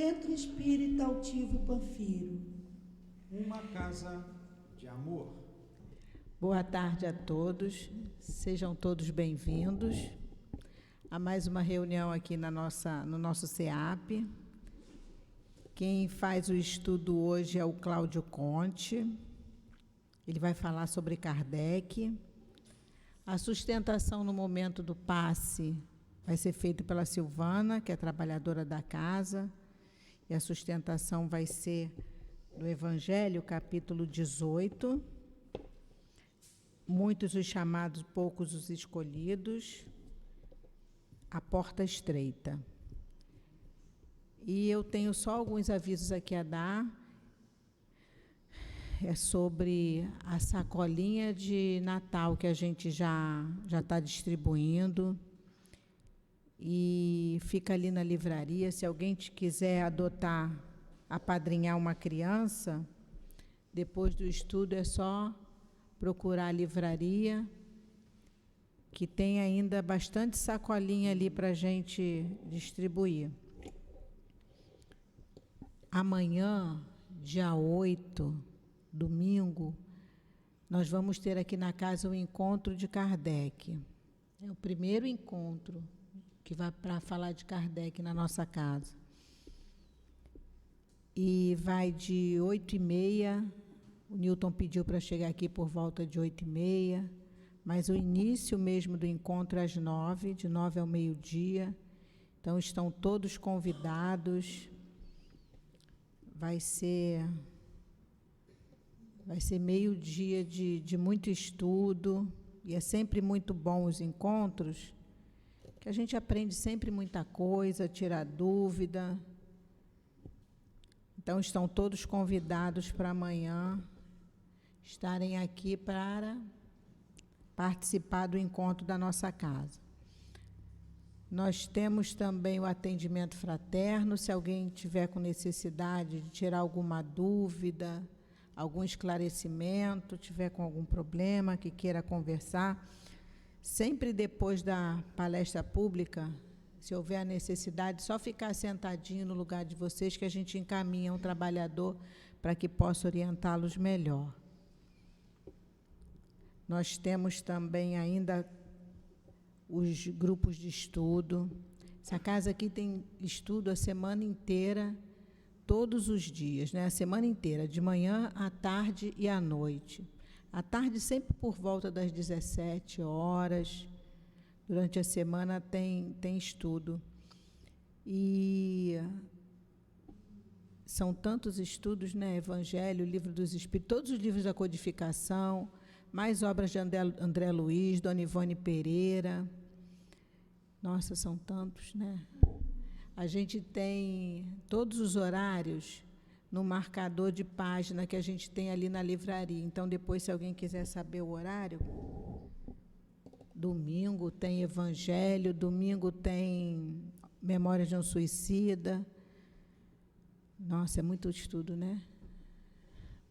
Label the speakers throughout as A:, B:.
A: Centro Espírita Altivo Panfiro.
B: Uma casa de amor.
C: Boa tarde a todos, sejam todos bem-vindos a mais uma reunião aqui no nosso CEAP. Quem faz o estudo hoje é o Cláudio Conte, ele vai falar sobre Kardec. A sustentação no momento do passe vai ser feita pela Silvana, que é trabalhadora da casa, e a sustentação vai ser do Evangelho, capítulo 18, muitos os chamados, poucos os escolhidos, a porta estreita. E eu tenho só alguns avisos aqui a dar, é sobre a sacolinha de Natal que a gente já está distribuindo, e fica ali na livraria. Se alguém quiser adotar, apadrinhar uma criança, depois do estudo é só procurar a livraria, que tem ainda bastante sacolinha ali para a gente distribuir. Amanhã, dia 8, domingo, nós vamos ter aqui na casa o encontro de Kardec. É o primeiro encontro que vai para falar de Kardec na nossa casa. E vai de 8h30, o Newton pediu para chegar aqui por volta de 8h30, mas o início mesmo do encontro é às 9h, de 9 ao meio-dia. Então, estão todos convidados. Vai ser meio-dia de muito estudo, e é sempre muito bom os encontros, que a gente aprende sempre muita coisa, tira dúvida. Então, estão todos convidados para amanhã estarem aqui para participar do encontro da nossa casa. Nós temos também o atendimento fraterno, se alguém tiver com necessidade de tirar alguma dúvida, algum esclarecimento, tiver com algum problema, que queira conversar, sempre depois da palestra pública, se houver a necessidade, só ficar sentadinho no lugar de vocês, que a gente encaminha um trabalhador para que possa orientá-los melhor. Nós temos também ainda os grupos de estudo. Essa casa aqui tem estudo a semana inteira, todos os dias, né? A semana inteira, de manhã, à tarde e à noite. À tarde, sempre por volta das 17 horas. Durante a semana tem estudo. E são tantos estudos, né? Evangelho, Livro dos Espíritos, todos os livros da codificação, mais obras de André Luiz, Dona Ivone Pereira. Nossa, são tantos, né? A gente tem todos os horários no marcador de página que a gente tem ali na livraria. Então, depois, se alguém quiser saber o horário, domingo tem Evangelho, domingo tem Memórias de um Suicida. Nossa, é muito estudo, né?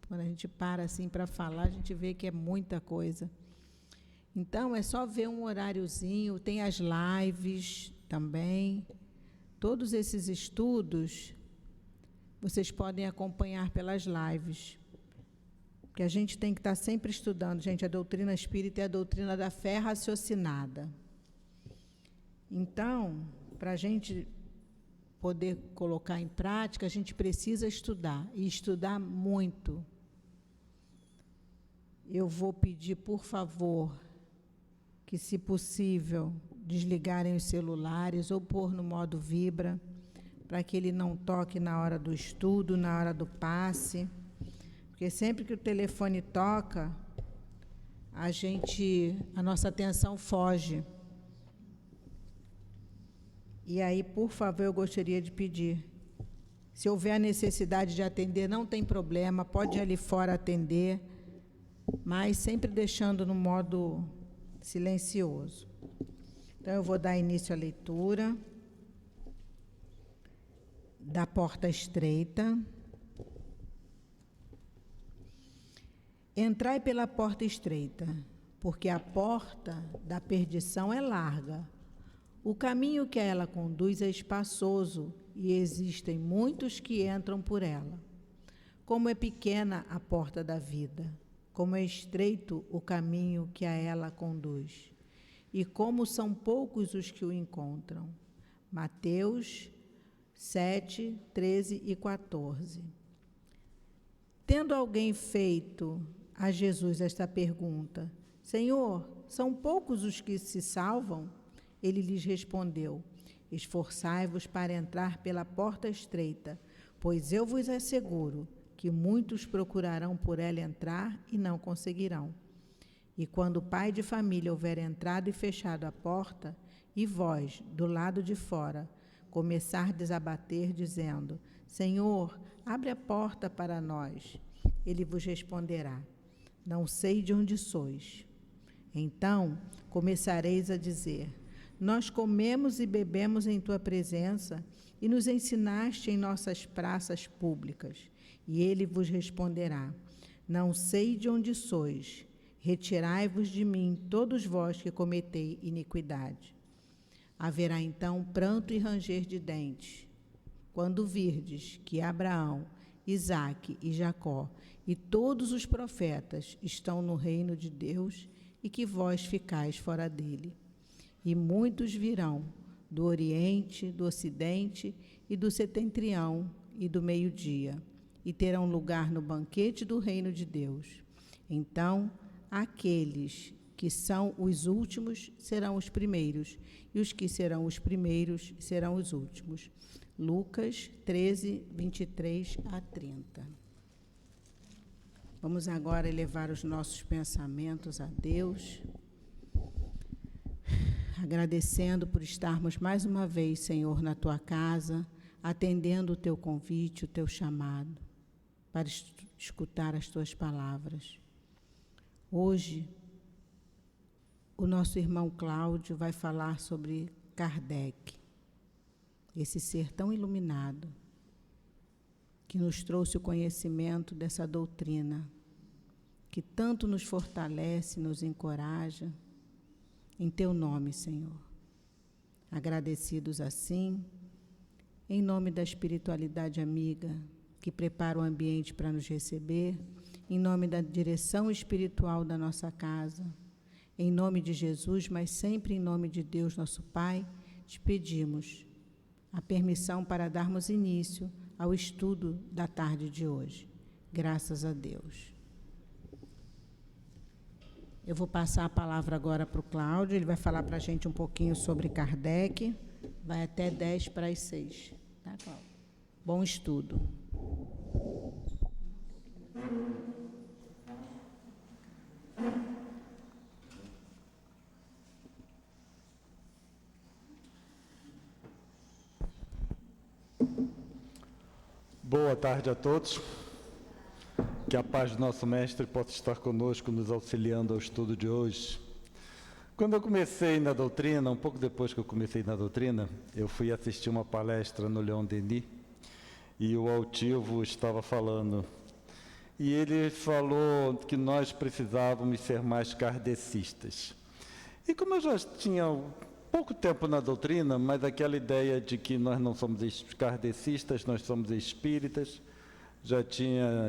C: Quando a gente para assim para falar, a gente vê que é muita coisa. Então, é só ver um horáriozinho, tem as lives também. Todos esses estudos vocês podem acompanhar pelas lives, porque a gente tem que estar sempre estudando, gente. A doutrina espírita é a doutrina da fé raciocinada. Então, para a gente poder colocar em prática, a gente precisa estudar, e estudar muito. Eu vou pedir, por favor, que, se possível, desligarem os celulares ou pôr no modo vibra, para que ele não toque na hora do estudo, na hora do passe, porque sempre que o telefone toca, a nossa atenção foge. E aí, por favor, eu gostaria de pedir, se houver a necessidade de atender, não tem problema, pode ir ali fora atender, mas sempre deixando no modo silencioso. Então, eu vou dar início à leitura da porta estreita. Entrai pela porta estreita, porque a porta da perdição é larga. O caminho que a ela conduz é espaçoso e existem muitos que entram por ela. Como é pequena a porta da vida, como é estreito o caminho que a ela conduz, e como são poucos os que o encontram. Mateus 7, 13 e 14. Tendo alguém feito a Jesus esta pergunta: Senhor, são poucos os que se salvam? Ele lhes respondeu: Esforçai-vos para entrar pela porta estreita, pois eu vos asseguro que muitos procurarão por ela entrar e não conseguirão. E quando o pai de família houver entrado e fechado a porta, e vós, do lado de fora, começardes a bater, dizendo: Senhor, abre a porta para nós, ele vos responderá: Não sei de onde sois. Então começareis a dizer: Nós comemos e bebemos em tua presença e nos ensinaste em nossas praças públicas. E ele vos responderá: Não sei de onde sois. Retirai-vos de mim, todos vós que cometei iniquidade. Haverá então pranto e ranger de dentes, quando virdes que Abraão, Isaque e Jacó e todos os profetas estão no reino de Deus e que vós ficais fora dele. E muitos virão do Oriente, do Ocidente e do Setentrião e do meio-dia, e terão lugar no banquete do reino de Deus. Então, aqueles que são os últimos serão os primeiros, e os que serão os primeiros serão os últimos. Lucas 13, 23 a 30. Vamos agora elevar os nossos pensamentos a Deus, agradecendo por estarmos mais uma vez, Senhor, na Tua casa, atendendo o Teu convite, o Teu chamado, para escutar as Tuas palavras. Hoje, o nosso irmão Cláudio vai falar sobre Kardec, esse ser tão iluminado, que nos trouxe o conhecimento dessa doutrina, que tanto nos fortalece, nos encoraja, em Teu nome, Senhor. Agradecidos assim, em nome da espiritualidade amiga, que prepara o ambiente para nos receber, em nome da direção espiritual da nossa casa, em nome de Jesus, mas sempre em nome de Deus, nosso Pai, te pedimos a permissão para darmos início ao estudo da tarde de hoje. Graças a Deus. Eu vou passar a palavra agora para o Cláudio, ele vai falar para a gente um pouquinho sobre Kardec, vai até 10 para as 6. Tá, Cláudio? Bom estudo.
D: Boa tarde a todos. Que a paz do nosso Mestre possa estar conosco, nos auxiliando ao estudo de hoje. Quando eu comecei na doutrina, um pouco depois que eu comecei na doutrina, eu fui assistir uma palestra no Leon Denis, e o altivo estava falando. E ele falou que nós precisávamos ser mais kardecistas. E como eu já tinha pouco tempo na doutrina, mas aquela ideia de que nós não somos kardecistas, nós somos espíritas,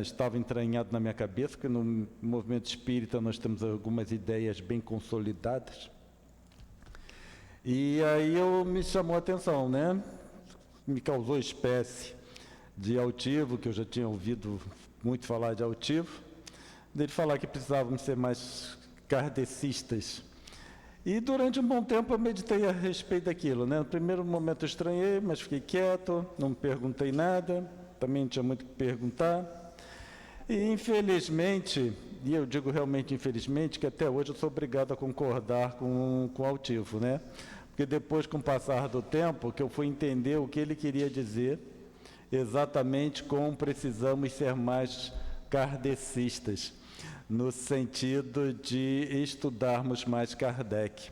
D: estava entranhado na minha cabeça, que no movimento espírita nós temos algumas ideias bem consolidadas. E aí me chamou a atenção, né? Me causou espécie de altivo, que eu já tinha ouvido muito falar de altivo, dele falar que precisávamos ser mais kardecistas. E durante um bom tempo eu meditei a respeito daquilo, né? No primeiro momento eu estranhei, mas fiquei quieto, não perguntei nada, também não tinha muito o que perguntar. E infelizmente, e eu digo realmente infelizmente, que até hoje eu sou obrigado a concordar com o altivo, né? Porque depois, com o passar do tempo, que eu fui entender o que ele queria dizer, exatamente como precisamos ser mais kardecistas, no sentido de estudarmos mais Kardec.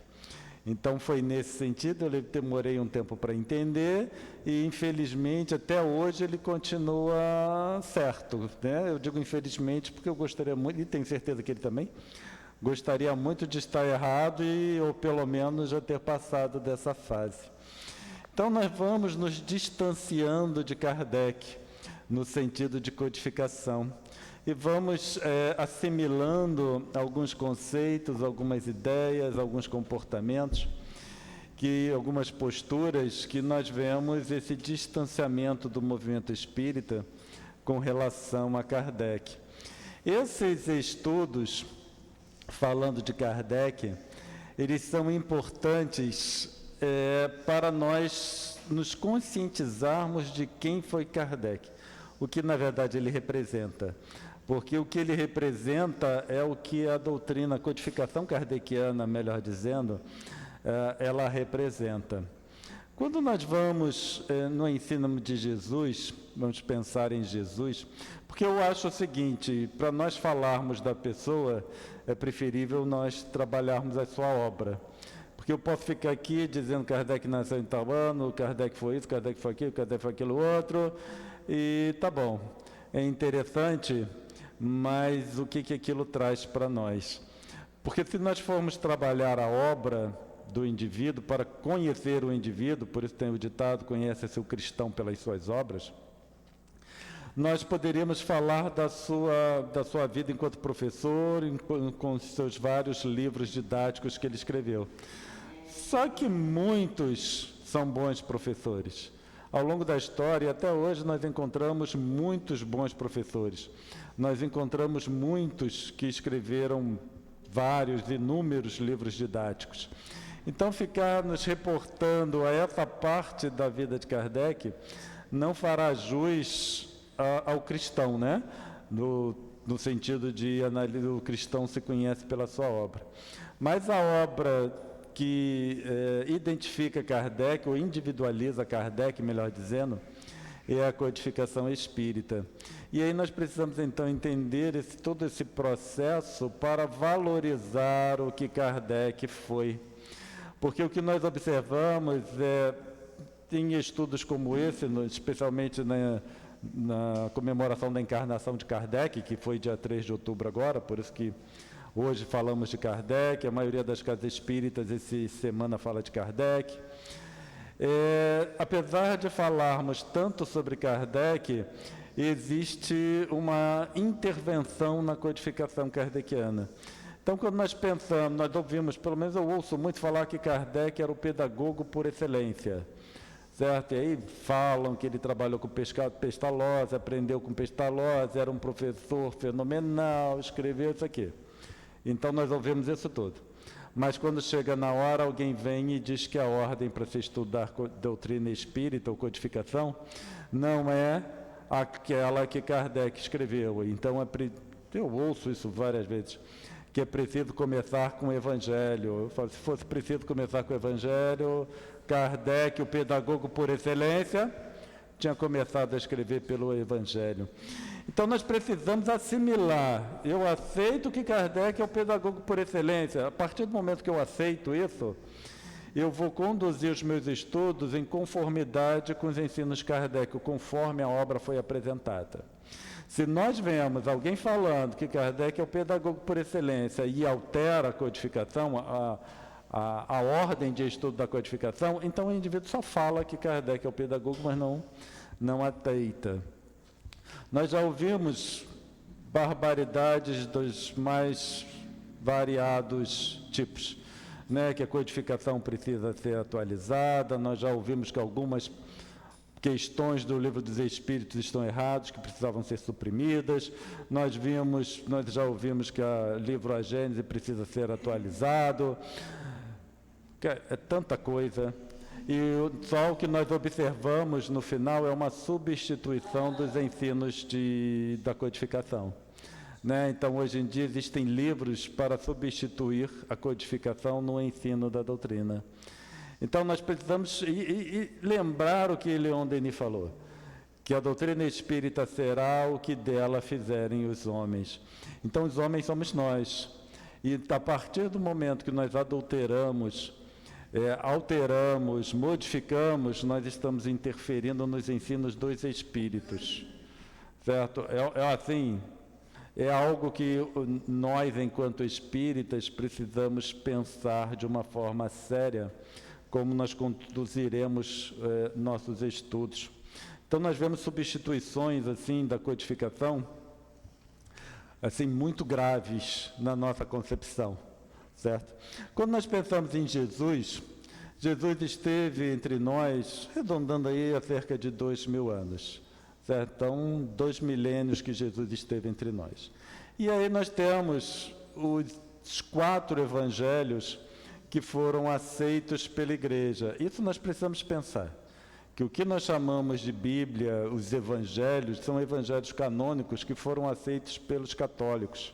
D: Então foi nesse sentido, eu demorei um tempo para entender, e infelizmente até hoje ele continua certo, né? Eu digo infelizmente porque eu gostaria muito, e tenho certeza que ele também, gostaria muito de estar errado, ou pelo menos já ter passado dessa fase. Então, nós vamos nos distanciando de Kardec, no sentido de codificação, e vamos assimilando alguns conceitos, algumas ideias, alguns comportamentos, algumas posturas que nós vemos esse distanciamento do movimento espírita com relação a Kardec. Esses estudos, falando de Kardec, eles são importantes para nós nos conscientizarmos de quem foi Kardec, o que na verdade ele representa. Porque o que ele representa é o que a doutrina, a codificação kardeciana, melhor dizendo, ela representa. Quando nós vamos no ensino de Jesus, vamos pensar em Jesus, porque eu acho o seguinte, para nós falarmos da pessoa, é preferível nós trabalharmos a sua obra. Porque eu posso ficar aqui dizendo que Kardec nasceu em tal ano, Kardec foi isso, Kardec foi aquilo, Kardec foi aquilo outro, e tá bom, é interessante, mas o que aquilo traz para nós? Porque se nós formos trabalhar a obra do indivíduo, para conhecer o indivíduo, por isso tem o ditado, conhece-se o cristão pelas suas obras, nós poderíamos falar da sua vida enquanto professor, com os seus vários livros didáticos que ele escreveu. Só que muitos são bons professores. Ao longo da história, até hoje, nós encontramos muitos bons professores. Nós encontramos muitos que escreveram vários, inúmeros livros didáticos. Então, ficar nos reportando a essa parte da vida de Kardec não fará jus ao cristão, né? No sentido de o cristão se conhece pela sua obra. Mas a obra que identifica Kardec, ou individualiza Kardec, melhor dizendo, é a codificação espírita. E aí nós precisamos, então, entender todo esse processo para valorizar o que Kardec foi. Porque o que nós observamos em estudos como esse, especialmente na comemoração da encarnação de Kardec, que foi dia 3 de outubro agora, por isso que hoje falamos de Kardec, a maioria das casas espíritas essa semana fala de Kardec. Apesar de falarmos tanto sobre Kardec, existe uma intervenção na codificação kardeciana. Então, quando nós pensamos, nós ouvimos, pelo menos eu ouço muito falar que Kardec era o pedagogo por excelência, certo? E aí falam que ele trabalhou com Pestalozzi, aprendeu com Pestalozzi, era um professor fenomenal, escreveu isso aqui. Então, nós ouvimos isso tudo. Mas quando chega na hora, alguém vem e diz que a ordem para se estudar doutrina espírita ou codificação não é aquela que Kardec escreveu. Então, eu ouço isso várias vezes, que é preciso começar com o Evangelho. Eu falo, se fosse preciso começar com o Evangelho, Kardec, o pedagogo por excelência, tinha começado a escrever pelo Evangelho. Então, nós precisamos assimilar. Eu aceito que Kardec é o pedagogo por excelência. A partir do momento que eu aceito isso, eu vou conduzir os meus estudos em conformidade com os ensinos Kardec, conforme a obra foi apresentada. Se nós vemos alguém falando que Kardec é o pedagogo por excelência e altera a codificação, a ordem de estudo da codificação, então o indivíduo só fala que Kardec é o pedagogo, mas não aceita. Nós já ouvimos barbaridades dos mais variados tipos, né? Que a codificação precisa ser atualizada, nós já ouvimos que algumas questões do Livro dos Espíritos estão erradas, que precisavam ser suprimidas, nós já ouvimos que o livro A Gênese precisa ser atualizado, é tanta coisa. E só o que nós observamos no final é uma substituição dos ensinos da codificação. Né? Então, hoje em dia, existem livros para substituir a codificação no ensino da doutrina. Então, nós precisamos lembrar o que Leon Denis falou, que a doutrina espírita será o que dela fizerem os homens. Então, os homens somos nós. E, a partir do momento que nós adulteramos, alteramos, modificamos, nós estamos interferindo nos ensinos dos espíritos, certo? É algo que nós, enquanto espíritas, precisamos pensar de uma forma séria, como nós conduziremos nossos estudos. Então, nós vemos substituições, assim, da codificação, assim, muito graves na nossa concepção, certo? Quando nós pensamos em Jesus, Jesus esteve entre nós, arredondando aí há cerca de 2000 anos, certo? Então, 2 milênios que Jesus esteve entre nós. E aí nós temos os 4 evangelhos que foram aceitos pela igreja. Isso nós precisamos pensar, que o que nós chamamos de Bíblia, os evangelhos, são evangelhos canônicos que foram aceitos pelos católicos,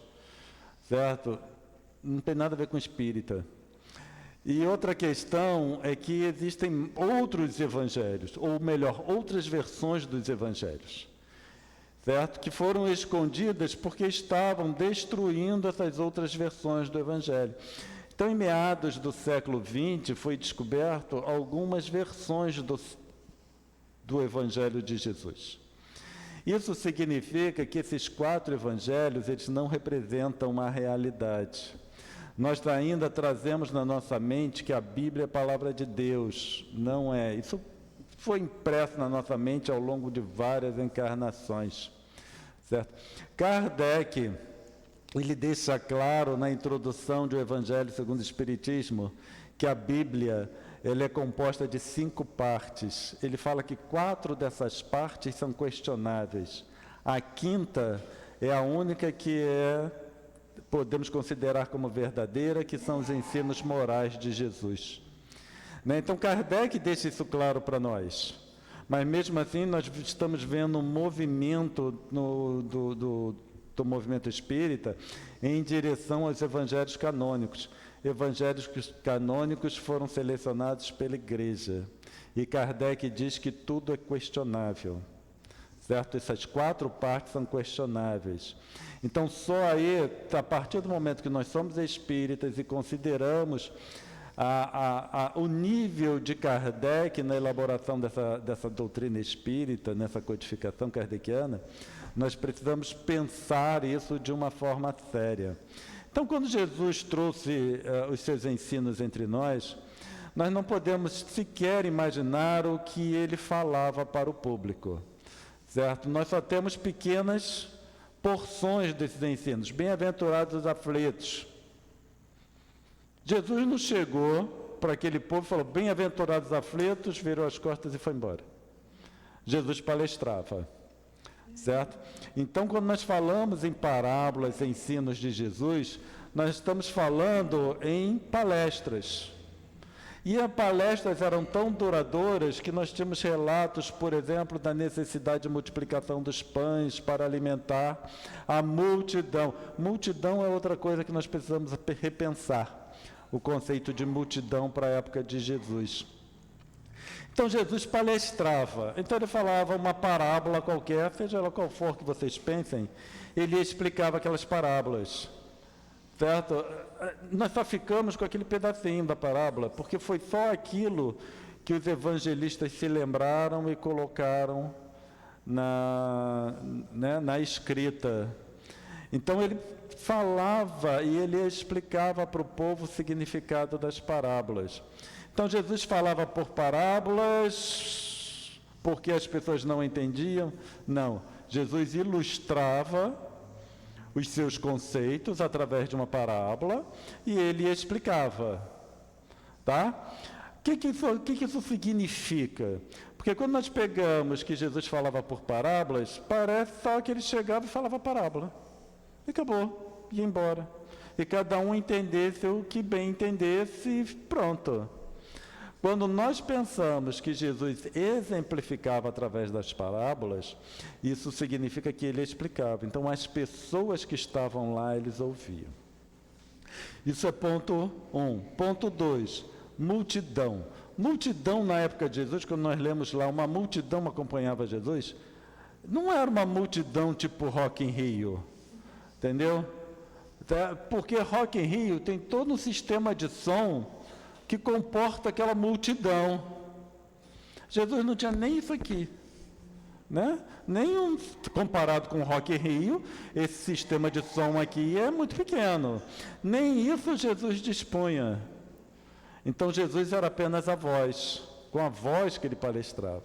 D: certo? Não tem nada a ver com espírita. E outra questão é que existem outros evangelhos, ou melhor, outras versões dos evangelhos, certo? Que foram escondidas porque estavam destruindo essas outras versões do evangelho. Então, em meados do século XX, foi descoberto algumas versões do Evangelho de Jesus. Isso significa que esses 4 evangelhos, eles não representam uma realidade. Nós ainda trazemos na nossa mente que a Bíblia é a palavra de Deus, não é. Isso foi impresso na nossa mente ao longo de várias encarnações, certo? Kardec, ele deixa claro na introdução do Evangelho segundo o Espiritismo que a Bíblia, ela é composta de 5 partes. Ele fala que 4 dessas partes são questionáveis. A 5ª é a única que podemos considerar como verdadeira, que são os ensinos morais de Jesus. Né? Então, Kardec deixa isso claro para nós. Mas, mesmo assim, nós estamos vendo um movimento do movimento espírita em direção aos evangelhos canônicos. Evangelhos canônicos foram selecionados pela igreja. E Kardec diz que tudo é questionável, certo? Essas 4 partes são questionáveis. Então, só aí, a partir do momento que nós somos espíritas e consideramos o nível de Kardec na elaboração dessa doutrina espírita, nessa codificação kardeciana, nós precisamos pensar isso de uma forma séria. Então, quando Jesus trouxe os seus ensinos entre nós, nós não podemos sequer imaginar o que ele falava para o público, certo? Nós só temos pequenas porções desses ensinos. Bem-aventurados os aflitos. Jesus não chegou para aquele povo e falou, bem-aventurados os aflitos, virou as costas e foi embora. Jesus palestrava, certo? Então, quando nós falamos em parábolas, ensinos de Jesus, nós estamos falando em palestras. E as palestras eram tão duradouras que nós tínhamos relatos, por exemplo, da necessidade de multiplicação dos pães para alimentar a multidão. Multidão é outra coisa que nós precisamos repensar, o conceito de multidão para a época de Jesus. Então, Jesus palestrava. Então, ele falava uma parábola qualquer, seja ela qual for que vocês pensem, ele explicava aquelas parábolas, certo? Nós só ficamos com aquele pedacinho da parábola, porque foi só aquilo que os evangelistas se lembraram e colocaram na escrita. Então, ele falava e ele explicava para o povo o significado das parábolas. Então, Jesus falava por parábolas, porque as pessoas não entendiam? Não. Jesus ilustrava os seus conceitos através de uma parábola e ele explicava. Tá? O que isso significa? Porque quando nós pegamos que Jesus falava por parábolas, parece só que ele chegava e falava parábola. E acabou, ia embora. E cada um entendesse o que bem entendesse e pronto. Quando nós pensamos que Jesus exemplificava através das parábolas, isso significa que ele explicava. Então, as pessoas que estavam lá, eles ouviam. Isso é ponto 1. Ponto 2, multidão. Multidão na época de Jesus, quando nós lemos lá, uma multidão acompanhava Jesus, não era uma multidão tipo Rock in Rio, entendeu? Porque Rock in Rio tem todo um sistema de som que comporta aquela multidão. Jesus não tinha nem isso aqui, né? Comparado com o Rock in Rio, esse sistema de som aqui é muito pequeno. Nem isso Jesus dispunha. Então, Jesus era apenas a voz, com a voz que ele palestrava.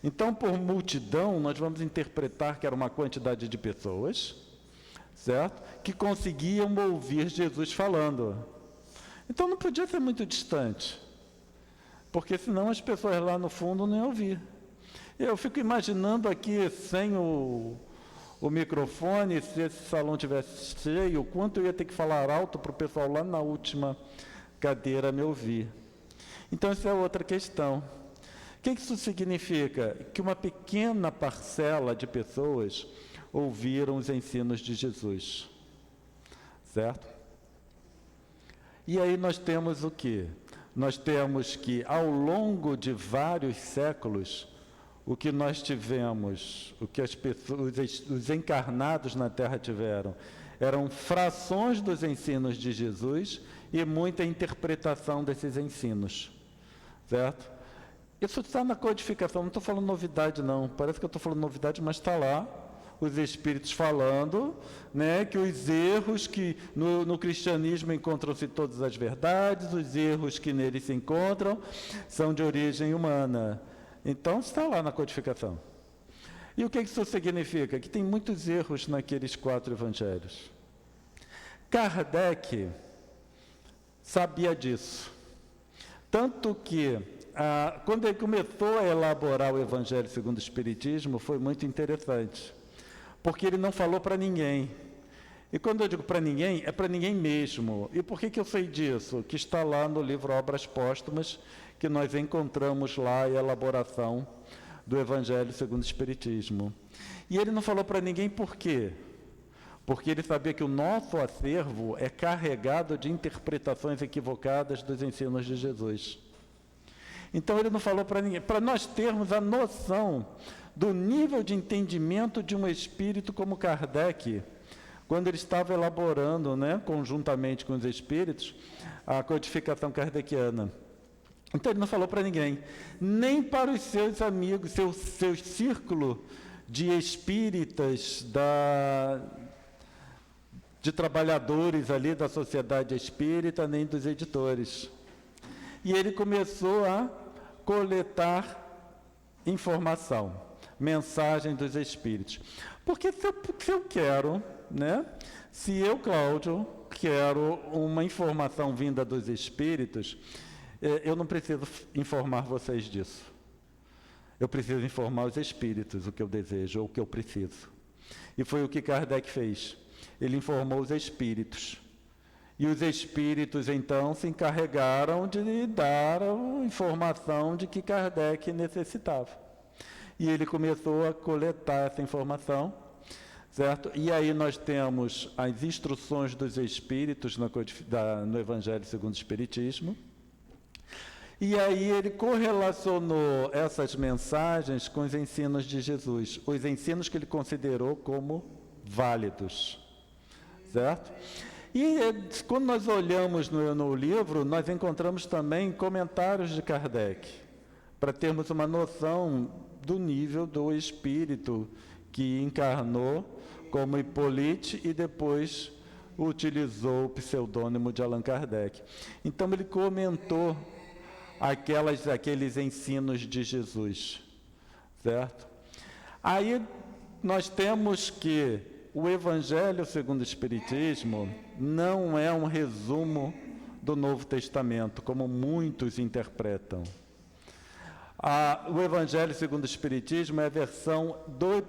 D: Então, por multidão, nós vamos interpretar que era uma quantidade de pessoas, certo? Que conseguiam ouvir Jesus falando. Então, não podia ser muito distante, porque senão as pessoas lá no fundo não iam ouvir. Eu fico imaginando aqui, sem o microfone, se esse salão tivesse cheio, o quanto eu ia ter que falar alto para o pessoal lá na última cadeira me ouvir. Então, essa é outra questão. O que isso significa? Que uma pequena parcela de pessoas ouviram os ensinos de Jesus, certo? E aí nós temos o quê? Nós temos que, ao longo de vários séculos, o que nós tivemos, o que as pessoas, os encarnados na Terra tiveram, eram frações dos ensinos de Jesus e muita interpretação desses ensinos, certo? Isso está na codificação, não estou falando novidade não, parece que eu estou falando novidade, mas está lá, os Espíritos falando, né, que os erros que no cristianismo encontram-se todas as verdades, os erros que nele se encontram são de origem humana. Então, está lá na codificação. E o que isso significa? Que tem muitos erros naqueles 4 evangelhos. Kardec sabia disso. Tanto que, quando ele começou a elaborar o Evangelho segundo o Espiritismo, foi muito interessante. Porque ele não falou para ninguém. E quando eu digo para ninguém, é para ninguém mesmo. E por que eu sei disso? Que está lá no livro Obras Póstumas, que nós encontramos lá a elaboração do Evangelho segundo o Espiritismo. E ele não falou para ninguém por quê? Porque ele sabia que o nosso acervo é carregado de interpretações equivocadas dos ensinos de Jesus. Então ele não falou para ninguém, para nós termos a noção do nível de entendimento de um espírito como Kardec, quando ele estava elaborando, né, conjuntamente com os espíritos, a codificação kardeciana. Então ele não falou para ninguém, nem para os seus amigos, seu círculo de espíritas, de trabalhadores ali da sociedade espírita, nem dos editores. E ele começou a coletar informação, mensagem dos espíritos. Porque se eu quero, né, se eu, Cláudio, quero uma informação vinda dos espíritos, eu não preciso informar vocês disso. Eu preciso informar os espíritos o que eu desejo ou o que eu preciso. E foi o que Kardec fez. Ele informou os espíritos. E os espíritos, então, se encarregaram de dar a informação de que Kardec necessitava. E ele começou a coletar essa informação, certo? E aí nós temos as instruções dos espíritos no Evangelho segundo o Espiritismo. E aí ele correlacionou essas mensagens com os ensinos de Jesus, os ensinos que ele considerou como válidos, certo? E quando nós olhamos no livro, nós encontramos também comentários de Kardec, para termos uma noção do nível do espírito que encarnou como Hippolyte e depois utilizou o pseudônimo de Allan Kardec. Então ele comentou aqueles ensinos de Jesus, certo? Aí nós temos que o Evangelho segundo o Espiritismo não é um resumo do Novo Testamento, como muitos interpretam. O Evangelho segundo o Espiritismo é a versão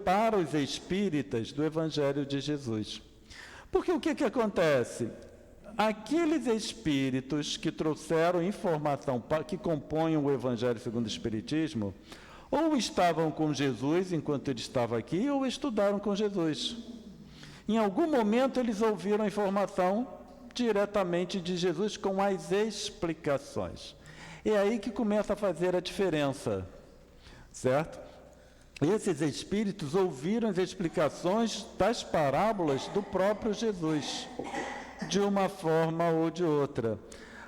D: para os espíritas do Evangelho de Jesus. Porque o que acontece? Aqueles espíritos que trouxeram informação que compõem o Evangelho segundo o Espiritismo, ou estavam com Jesus enquanto ele estava aqui, ou estudaram com Jesus. Em algum momento eles ouviram a informação diretamente de Jesus com as explicações. É aí que começa a fazer a diferença, certo? Esses espíritos ouviram as explicações das parábolas do próprio Jesus, de uma forma ou de outra.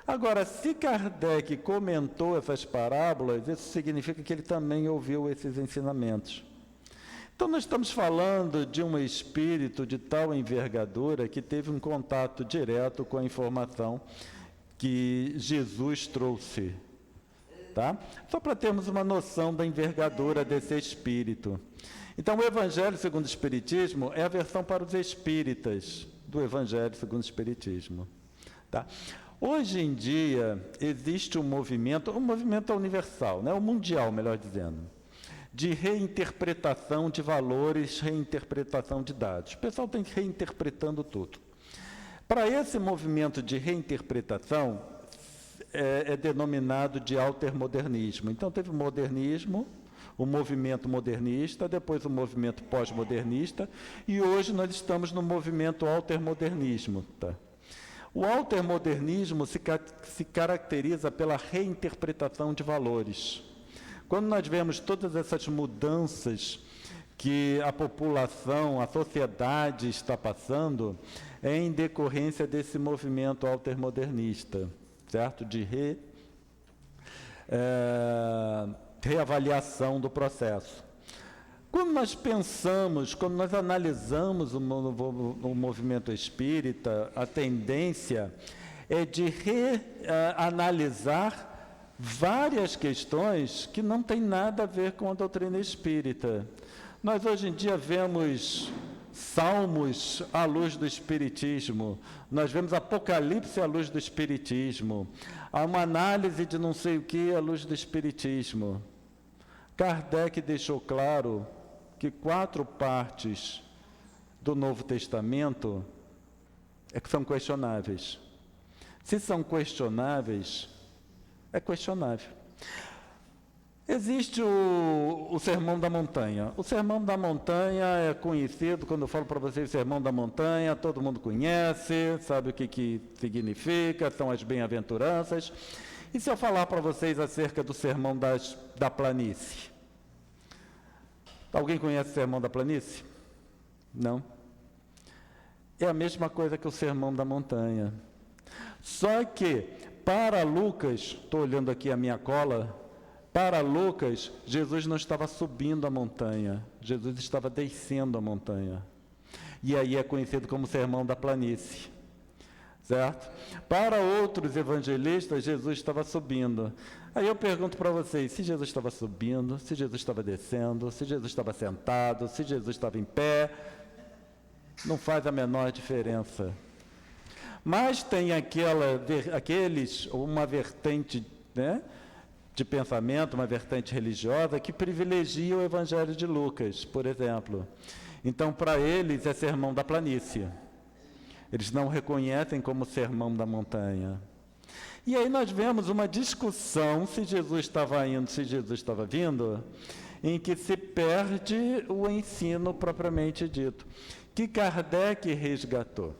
D: Agora, se Kardec comentou essas parábolas, isso significa que ele também ouviu esses ensinamentos. Então, nós estamos falando de um espírito de tal envergadura que teve um contato direto com a informação que Jesus trouxe, tá? Só para termos uma noção da envergadura desse espírito. Então, o Evangelho segundo o Espiritismo é a versão para os espíritas do Evangelho segundo o Espiritismo, tá? Hoje em dia, existe um movimento universal, né? O mundial, melhor dizendo, de reinterpretação de valores, reinterpretação de dados. O pessoal tem que ir reinterpretando tudo. Para esse movimento de reinterpretação, é denominado de altermodernismo. Então, teve o modernismo, o movimento modernista, depois o movimento pós-modernista, e hoje nós estamos no movimento altermodernismo. Tá? O altermodernismo se caracteriza pela reinterpretação de valores. Quando nós vemos todas essas mudanças que a população, a sociedade está passando, é em decorrência desse movimento altermodernista, certo? De reavaliação do processo. Quando nós pensamos, quando nós analisamos o movimento espírita, a tendência é de reanalisar várias questões que não têm nada a ver com a doutrina espírita. Nós hoje em dia vemos Salmos à luz do Espiritismo, nós vemos Apocalipse à luz do Espiritismo, há uma análise de não sei o que à luz do Espiritismo. Kardec deixou claro que 4 partes do Novo Testamento são questionáveis. Se são questionáveis, é questionável. Existe o Sermão da Montanha. O Sermão da Montanha é conhecido, quando eu falo para vocês o Sermão da Montanha, todo mundo conhece, sabe o que significa, são as bem-aventuranças. E se eu falar para vocês acerca do Sermão da Planície? Alguém conhece o Sermão da Planície? Não? É a mesma coisa que o Sermão da Montanha. Só que, para Lucas, estou olhando aqui a minha cola, para Lucas, Jesus não estava subindo a montanha, Jesus estava descendo a montanha. E aí é conhecido como Sermão da Planície, certo? Para outros evangelistas, Jesus estava subindo. Aí eu pergunto para vocês, se Jesus estava subindo, se Jesus estava descendo, se Jesus estava sentado, se Jesus estava em pé, não faz a menor diferença. Mas tem uma vertente, né, de pensamento, uma vertente religiosa, que privilegia o Evangelho de Lucas, por exemplo. Então, para eles, é Sermão da Planície. Eles não reconhecem como Sermão da Montanha. E aí nós vemos uma discussão, se Jesus estava indo, se Jesus estava vindo, em que se perde o ensino propriamente dito, que Kardec resgatou.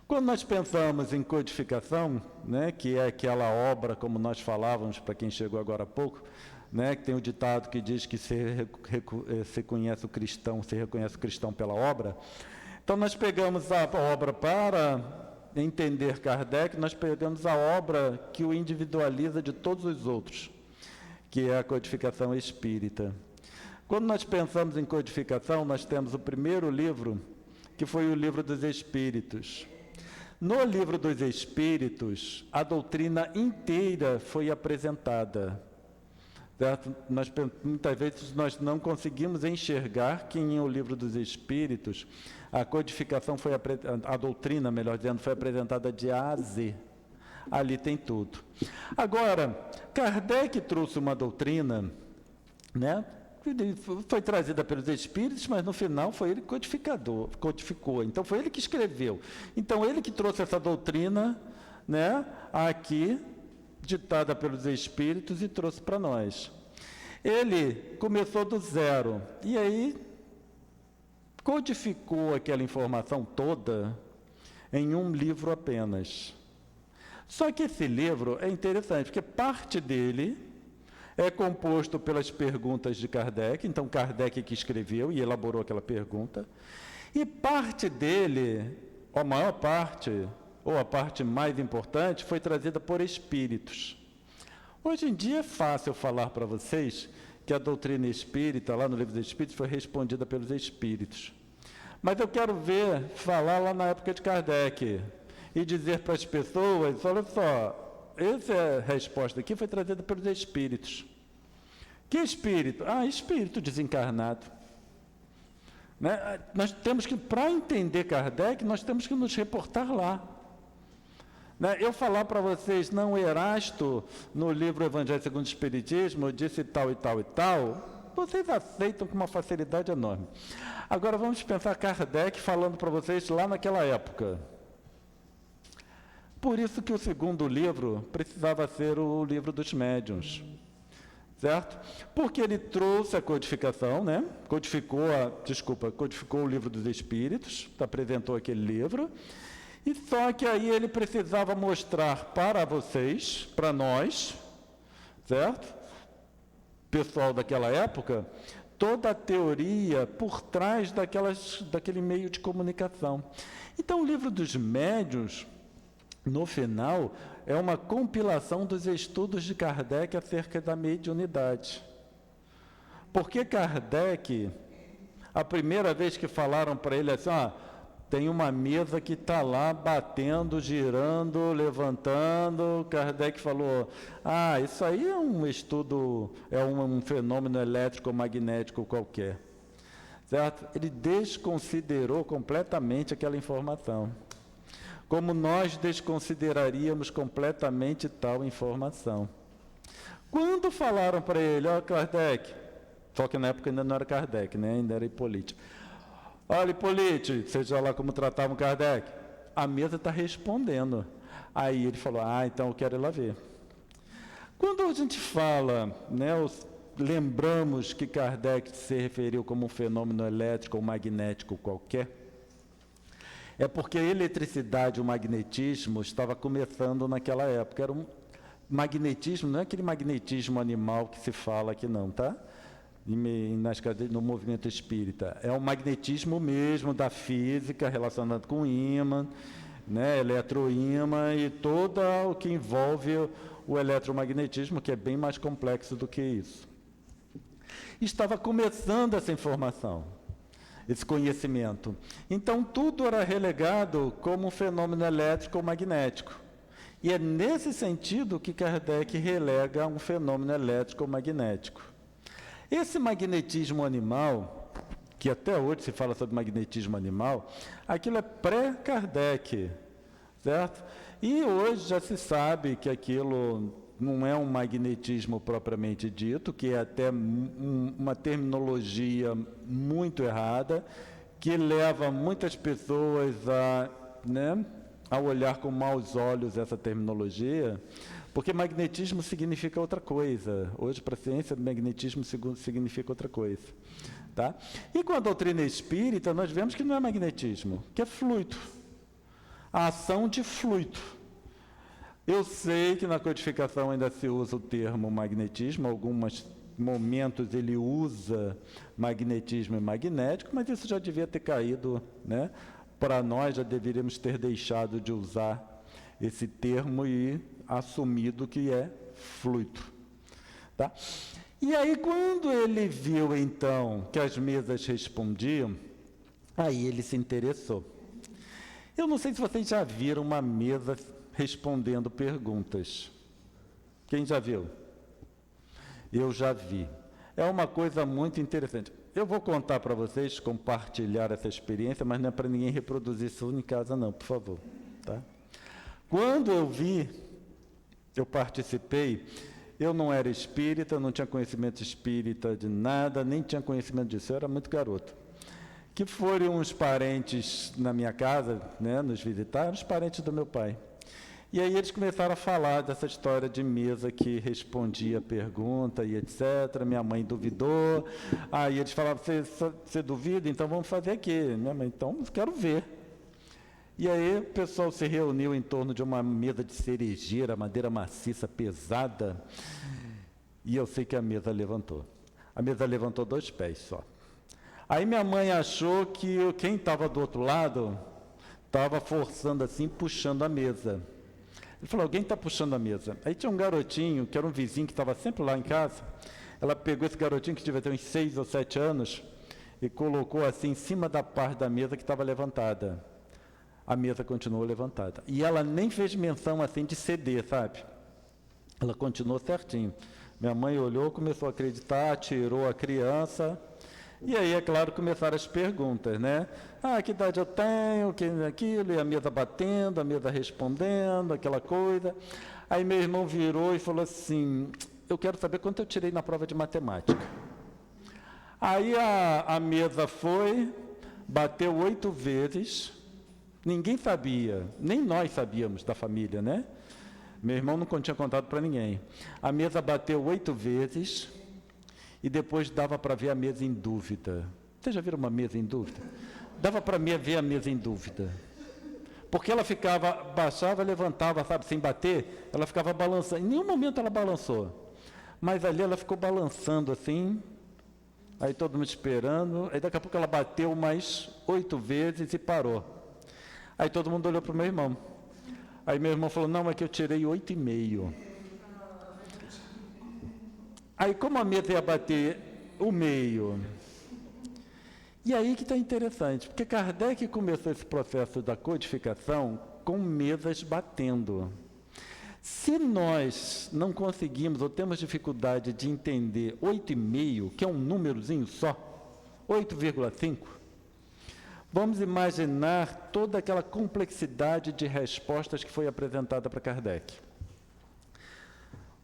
D: Quando nós pensamos em codificação, né, que é aquela obra, como nós falávamos, para quem chegou agora há pouco, né, que tem o ditado que diz que se conhece o cristão pela obra. Então, nós pegamos a obra para entender Kardec, nós pegamos a obra que o individualiza de todos os outros, que é a codificação espírita. Quando nós pensamos em codificação, nós temos o primeiro livro, que foi o Livro dos Espíritos. No Livro dos Espíritos, a doutrina inteira foi apresentada. Certo? Muitas vezes nós não conseguimos enxergar que em O Livro dos Espíritos a codificação a doutrina, melhor dizendo, foi apresentada de A a Z. Ali tem tudo. Agora, Kardec trouxe uma doutrina, né? Foi trazida pelos espíritos, mas no final foi ele que codificou. Então foi ele que escreveu. Então ele que trouxe essa doutrina, né, aqui, ditada pelos espíritos, e trouxe para nós. Ele começou do zero, e aí codificou aquela informação toda em um livro apenas. Só que esse livro é interessante, porque parte dele é composto pelas perguntas de Kardec, então Kardec que escreveu e elaborou aquela pergunta, e parte dele, a maior parte, ou a parte mais importante, foi trazida por espíritos. Hoje em dia é fácil falar para vocês que a doutrina espírita, lá no Livro dos Espíritos, foi respondida pelos espíritos. Mas eu quero falar lá na época de Kardec, e dizer para as pessoas, olha só, essa resposta aqui foi trazida pelos espíritos. Que espírito? Ah, espírito desencarnado. Né? Nós temos que, para entender Kardec, nós temos que nos reportar lá. Né? Eu falar para vocês, não, Erasto, no livro Evangelho segundo o Espiritismo, disse tal e tal e tal, vocês aceitam com uma facilidade enorme. Agora vamos pensar Kardec falando para vocês lá naquela época. Por isso que o segundo livro precisava ser o livro dos médiuns. Certo? Porque ele trouxe a codificação, né? Codificou o livro dos Espíritos, apresentou aquele livro, e só que aí ele precisava mostrar para vocês, para nós, certo? Pessoal daquela época, toda a teoria por trás daquele meio de comunicação. Então, o livro dos médiuns, no final, é uma compilação dos estudos de Kardec acerca da mediunidade. Porque Kardec, a primeira vez que falaram para ele assim, tem uma mesa que está lá batendo, girando, levantando, Kardec falou, isso aí é um estudo, é um fenômeno elétrico ou magnético qualquer. Certo? Ele desconsiderou completamente aquela informação. Como nós desconsideraríamos completamente tal informação. Quando falaram para ele, Kardec, só que na época ainda não era Kardec, né? Ainda era Hipólite. Olha, Hipólite, seja lá como tratavam Kardec, a mesa está respondendo. Aí ele falou, então eu quero ir lá ver. Quando a gente fala, né, lembramos que Kardec se referiu como um fenômeno elétrico ou magnético qualquer, é porque a eletricidade e o magnetismo estava começando naquela época. Era um magnetismo, não é aquele magnetismo animal que se fala aqui não, tá? No movimento espírita. É o magnetismo mesmo da física relacionado com ímã, né, eletroímã e todo o que envolve o eletromagnetismo, que é bem mais complexo do que isso. Estava começando essa informação, esse conhecimento. Então, tudo era relegado como um fenômeno elétrico ou magnético. E é nesse sentido que Kardec relega um fenômeno elétrico ou magnético. Esse magnetismo animal, que até hoje se fala sobre magnetismo animal, aquilo é pré-Kardec, certo? E hoje já se sabe que aquilo não é um magnetismo propriamente dito, que é até uma terminologia muito errada, que leva muitas pessoas a olhar com maus olhos essa terminologia, porque magnetismo significa outra coisa. Hoje, para a ciência, magnetismo significa outra coisa. Tá? E com a doutrina espírita, nós vemos que não é magnetismo, que é fluido. A ação de fluido. Eu sei que na codificação ainda se usa o termo magnetismo, em alguns momentos ele usa magnetismo e magnético, mas isso já devia ter caído, né? Para nós já deveríamos ter deixado de usar esse termo e assumido que é fluido. Tá? E aí, quando ele viu, então, que as mesas respondiam, aí ele se interessou. Eu não sei se vocês já viram uma mesa respondendo perguntas. Quem já viu? Eu já vi. É uma coisa muito interessante. Eu vou contar para vocês, compartilhar essa experiência, mas não é para ninguém reproduzir isso em casa não, por favor. Tá? Quando eu vi, eu participei, eu não era espírita, não tinha conhecimento espírita de nada, nem tinha conhecimento disso, eu era muito garoto. Que foram uns parentes na minha casa, né, nos visitar, os parentes do meu pai. E aí eles começaram a falar dessa história de mesa que respondia a pergunta e etc. Minha mãe duvidou. Aí eles falavam, você duvida? Então vamos fazer aqui. Minha mãe, então quero ver. E aí o pessoal se reuniu em torno de uma mesa de cerejeira, madeira maciça, pesada. E eu sei que a mesa levantou. A mesa levantou 2 pés só. Aí minha mãe achou que quem estava do outro lado estava forçando assim, puxando a mesa. Ele falou, alguém está puxando a mesa. Aí tinha um garotinho, que era um vizinho que estava sempre lá em casa. Ela pegou esse garotinho, que devia ter uns 6 ou 7 anos, e colocou assim em cima da parte da mesa que estava levantada. a mesa continuou levantada. E ela nem fez menção assim de ceder, sabe? Ela continuou certinho. Minha mãe olhou, começou a acreditar, tirou a criança. E aí, é claro, começaram as perguntas, né? Ah, que idade eu tenho, que aquilo, e a mesa batendo, a mesa respondendo, aquela coisa. Aí meu irmão virou e falou assim, eu quero saber quanto eu tirei na prova de matemática. Aí a mesa foi, bateu 8 vezes, ninguém sabia, nem nós sabíamos da família, né? Meu irmão não tinha contado para ninguém. A mesa bateu 8 vezes e depois dava para ver a mesa em dúvida. Vocês já viram uma mesa em dúvida? Dava para ver a mesa em dúvida. Porque ela ficava, baixava, levantava, sabe, sem bater, ela ficava balançando. Em nenhum momento ela balançou. Mas ali ela ficou balançando assim, aí todo mundo esperando, aí daqui a pouco ela bateu mais 8 vezes e parou. Aí todo mundo olhou para o meu irmão. Aí meu irmão falou, não, é que eu tirei 8,5. Aí como a mesa ia bater o meio? E aí que está interessante, porque Kardec começou esse processo da codificação com mesas batendo. Se nós não conseguimos ou temos dificuldade de entender 8,5, que é um númerozinho só, 8,5, vamos imaginar toda aquela complexidade de respostas que foi apresentada para Kardec.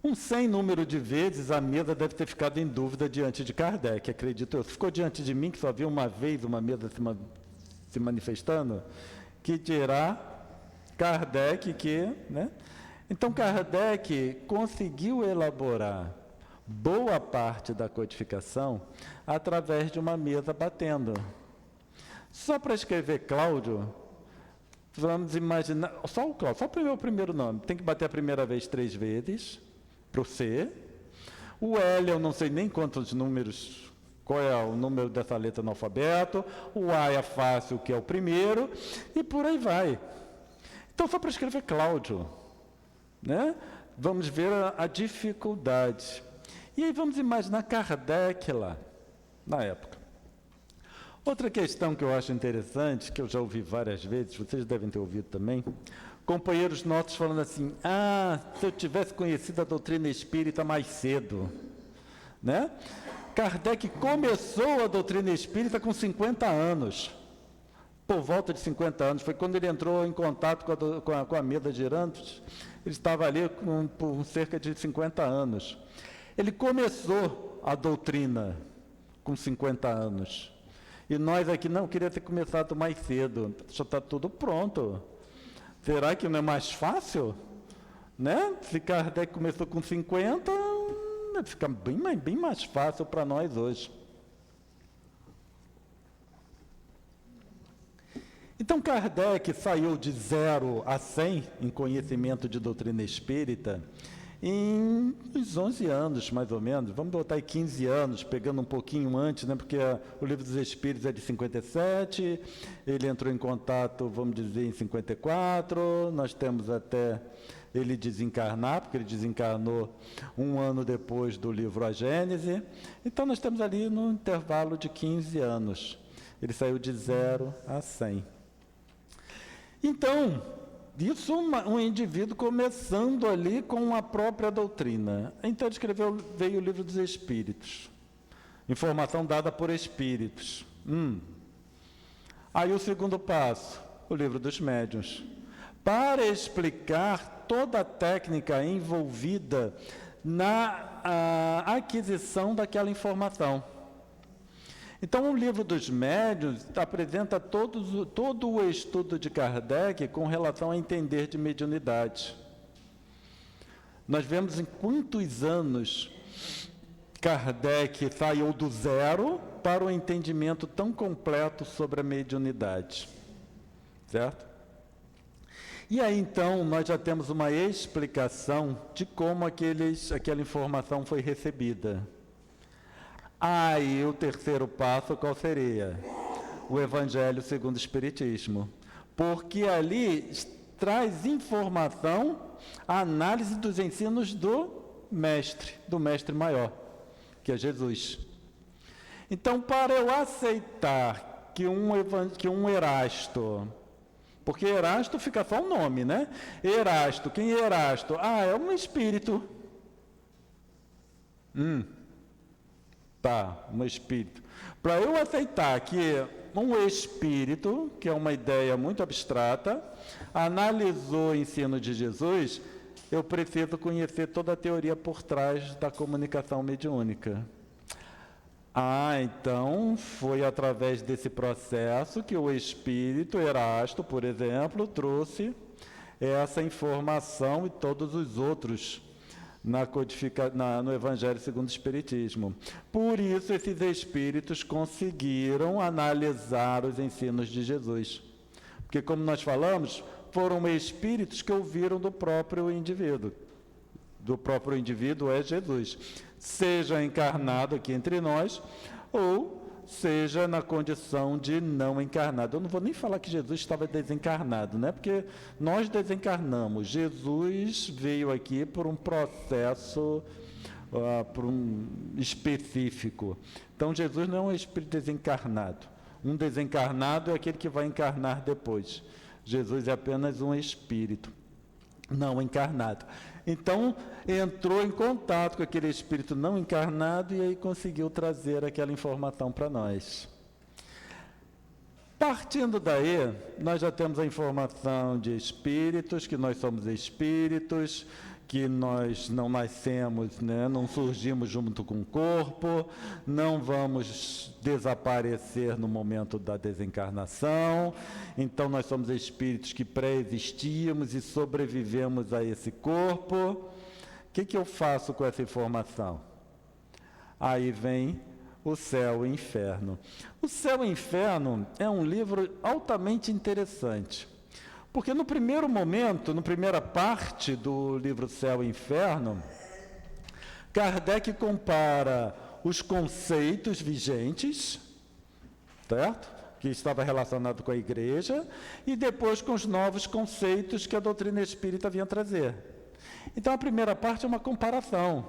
D: Um sem número de vezes a mesa deve ter ficado em dúvida diante de Kardec, acredito eu. Se ficou diante de mim, que só vi uma vez uma mesa se manifestando, que dirá Kardec que, né? Então Kardec conseguiu elaborar boa parte da codificação através de uma mesa batendo. Só para escrever Cláudio, vamos imaginar, só o Cláudio, só o primeiro nome, tem que bater a primeira vez 3 vezes, para o C. O L, eu não sei nem quantos números, qual é o número dessa letra no alfabeto, o A é fácil, que é o primeiro, e por aí vai. Então, só para escrever Cláudio, né? Vamos ver a dificuldade. E aí vamos imaginar Kardec lá, na época. Outra questão que eu acho interessante, que eu já ouvi várias vezes, vocês devem ter ouvido também, companheiros nossos falando assim, se eu tivesse conhecido a doutrina espírita mais cedo, né? Kardec começou a doutrina espírita com 50 anos, por volta de 50 anos, foi quando ele entrou em contato com a mesa girando, ele estava ali por cerca de 50 anos. Ele começou a doutrina com 50 anos. E nós aqui, não, queria ter começado mais cedo. Já está tudo pronto. Será que não é mais fácil? Né? Se Kardec começou com 50, fica bem mais fácil para nós hoje. Então, Kardec saiu de 0 a 100 em conhecimento de doutrina espírita em uns 11 anos, mais ou menos. Vamos botar aí 15 anos, pegando um pouquinho antes, né? Porque o Livro dos Espíritos é de 57, ele entrou em contato, vamos dizer, em 54, nós temos até ele desencarnar, porque ele desencarnou 1 ano depois do livro A Gênese. Então, nós temos ali no intervalo de 15 anos. Ele saiu de 0 a 100. Então, isso um indivíduo começando ali com a própria doutrina. Então ele escreveu, veio o Livro dos Espíritos. Informação dada por espíritos. Aí o segundo passo, o Livro dos Médiuns. Para explicar toda a técnica envolvida na aquisição daquela informação. Então, o Livro dos Médiuns apresenta todo o estudo de Kardec com relação a entender de mediunidade. Nós vemos em quantos anos Kardec saiu do 0 para o entendimento tão completo sobre a mediunidade. Certo? E aí, então, nós já temos uma explicação de como aquela informação foi recebida. Aí, o terceiro passo, qual seria? O Evangelho segundo o Espiritismo. Porque ali traz informação, a análise dos ensinos do mestre maior, que é Jesus. Então, para eu aceitar que um Erasto, Porque Erasto fica só o nome, né? Erasto, quem é Erasto? Ah, é um espírito. Tá, um espírito. Para eu aceitar que um espírito, que é uma ideia muito abstrata, analisou o ensino de Jesus, eu preciso conhecer toda a teoria por trás da comunicação mediúnica. Ah, então foi através desse processo que o espírito Erasto, por exemplo, trouxe essa informação e todos os outros no Evangelho segundo o Espiritismo. Por isso, esses espíritos conseguiram analisar os ensinos de Jesus. Porque, como nós falamos, foram espíritos que ouviram do próprio indivíduo. Do próprio indivíduo é Jesus. Seja encarnado aqui entre nós, ou seja na condição de não encarnado. Eu não vou nem falar que Jesus estava desencarnado, né? Porque nós desencarnamos. Jesus veio aqui por um processo específico. Então, Jesus não é um espírito desencarnado. Um desencarnado é aquele que vai encarnar depois. Jesus é apenas um espírito não encarnado. Então, entrou em contato com aquele espírito não encarnado e aí conseguiu trazer aquela informação para nós. Partindo daí, nós já temos a informação de espíritos, que nós somos espíritos, que nós não nascemos, né, não surgimos junto com o corpo, não vamos desaparecer no momento da desencarnação. Então, nós somos espíritos que pré-existíamos e sobrevivemos a esse corpo. O que eu faço com essa informação? Aí vem o Céu e o Inferno. O Céu e o Inferno é um livro altamente interessante. Porque no primeiro momento, na primeira parte do livro Céu e Inferno, Kardec compara os conceitos vigentes, certo? Que estava relacionado com a igreja, e depois com os novos conceitos que a doutrina espírita vinha trazer. Então a primeira parte é uma comparação.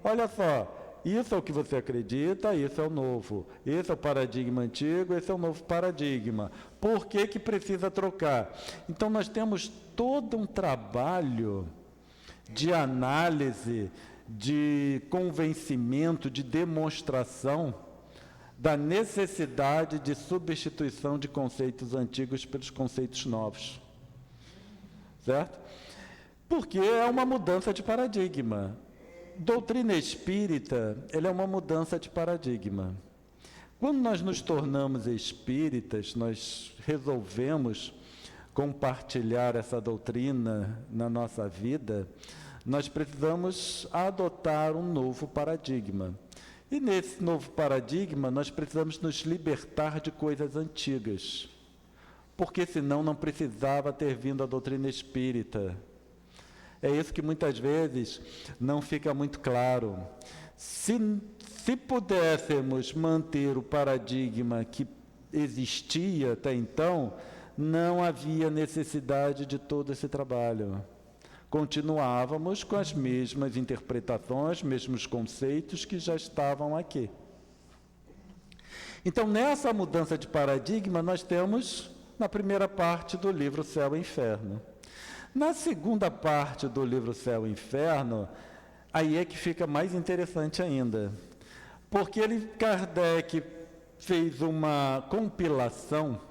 D: Olha só, isso é o que você acredita, isso é o novo. Esse é o paradigma antigo, esse é o novo paradigma. Por que que precisa trocar? Então, nós temos todo um trabalho de análise, de convencimento, de demonstração da necessidade de substituição de conceitos antigos pelos conceitos novos. Certo? Porque é uma mudança de paradigma. Doutrina espírita, ela é uma mudança de paradigma. Quando nós nos tornamos espíritas, nós resolvemos compartilhar essa doutrina na nossa vida, nós precisamos adotar um novo paradigma. E nesse novo paradigma, nós precisamos nos libertar de coisas antigas, porque senão não precisava ter vindo a doutrina espírita. É isso que muitas vezes não fica muito claro. Se pudéssemos manter o paradigma que existia até então, não havia necessidade de todo esse trabalho. Continuávamos com as mesmas interpretações, mesmos conceitos que já estavam aqui. Então, nessa mudança de paradigma, nós temos na primeira parte do livro Céu e Inferno. Na segunda parte do livro Céu e Inferno, aí é que fica mais interessante ainda, porque Kardec fez uma compilação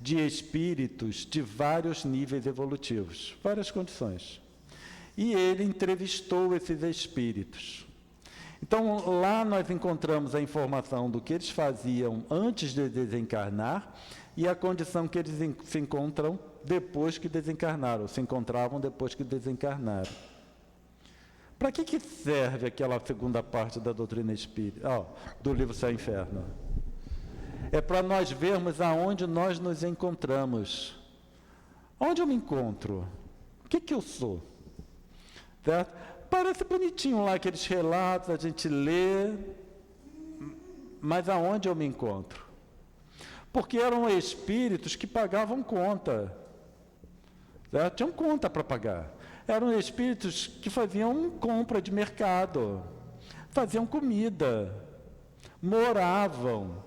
D: de espíritos de vários níveis evolutivos, várias condições, e ele entrevistou esses espíritos. Então, lá nós encontramos a informação do que eles faziam antes de desencarnar e a condição que eles se encontram depois que desencarnaram, se encontravam depois que desencarnaram. Para que serve aquela segunda parte da doutrina espírita, do livro Céu e Inferno? É para nós vermos aonde nós nos encontramos. Onde eu me encontro? O que eu sou? Certo? Parece bonitinho lá aqueles relatos, a gente lê, mas aonde eu me encontro? Porque eram espíritos que pagavam conta. Certo? Tinham conta para pagar. Eram espíritos que faziam compra de mercado, faziam comida, moravam,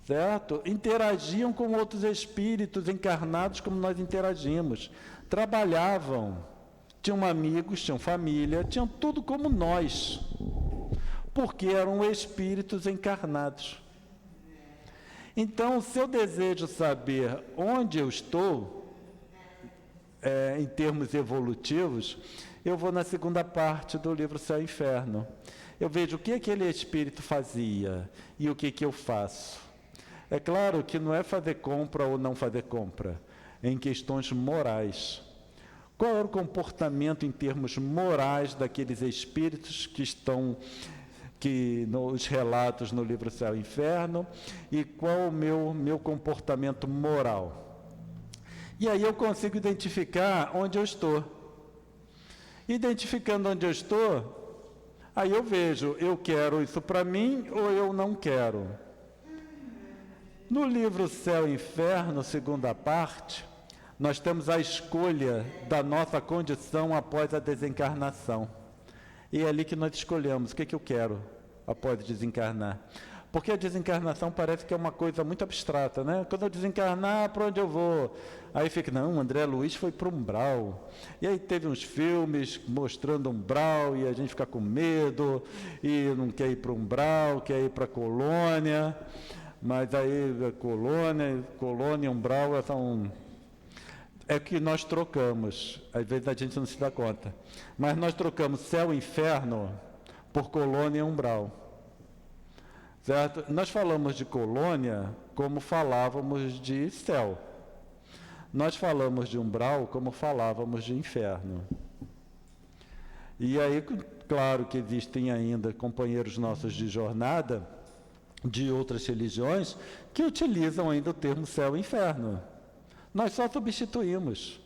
D: certo? Interagiam com outros espíritos encarnados como nós interagimos. Trabalhavam, tinham amigos, tinham família, tinham tudo como nós, porque eram espíritos encarnados. Então, se eu desejo saber onde eu estou, em termos evolutivos, eu vou na segunda parte do livro Céu e Inferno. Eu vejo o que aquele espírito fazia e o que eu faço. É claro que não é fazer compra ou não fazer compra, é em questões morais. Qual era o comportamento em termos morais daqueles espíritos que estão nos relatos no livro Céu e Inferno, e qual o meu comportamento moral? E aí eu consigo identificar onde eu estou. Identificando onde eu estou, aí eu vejo, eu quero isso para mim ou eu não quero. No livro Céu e Inferno, segunda parte, nós temos a escolha da nossa condição após a desencarnação. E é ali que nós escolhemos o que eu quero após desencarnar. Porque a desencarnação parece que é uma coisa muito abstrata, né? Quando eu desencarnar, para onde eu vou? Aí fica, não, André Luiz foi para o umbral. E aí teve uns filmes mostrando umbral e a gente fica com medo e não quer ir para o umbral, quer ir para a colônia. Mas aí a colônia e umbral são... É que nós trocamos, às vezes a gente não se dá conta, mas nós trocamos céu e inferno por colônia e umbral, certo? Nós falamos de colônia como falávamos de céu, nós falamos de umbral como falávamos de inferno. E aí, claro que existem ainda companheiros nossos de jornada, de outras religiões, que utilizam ainda o termo céu e inferno. Nós só substituímos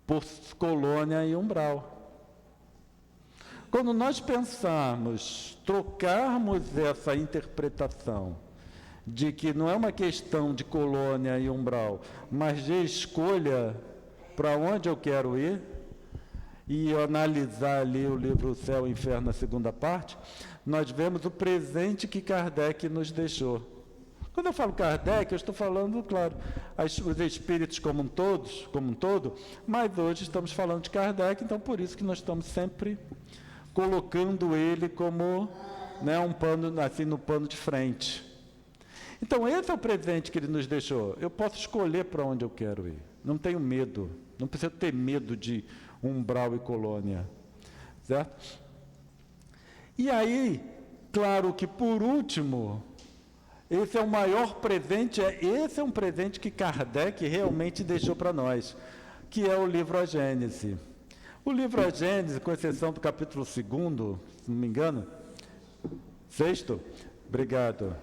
D: por colônia e umbral. Quando nós pensarmos, trocarmos essa interpretação de que não é uma questão de colônia e umbral, mas de escolha para onde eu quero ir, e analisar ali o livro Céu e Inferno, na segunda parte, nós vemos o presente que Kardec nos deixou. Quando eu falo Kardec, eu estou falando, claro, os espíritos como um todo, mas hoje estamos falando de Kardec, então por isso que nós estamos sempre colocando ele como, né, um pano, assim, no pano de frente. Então, esse é o presente que ele nos deixou. Eu posso escolher para onde eu quero ir. Não tenho medo. Não preciso ter medo de umbral e colônia. Certo? E aí, claro que, por último, esse é o maior presente, esse é um presente que Kardec realmente deixou para nós, que é o livro A Gênese. O livro A Gênese, com exceção do capítulo 2º, se não me engano, 6º, obrigado.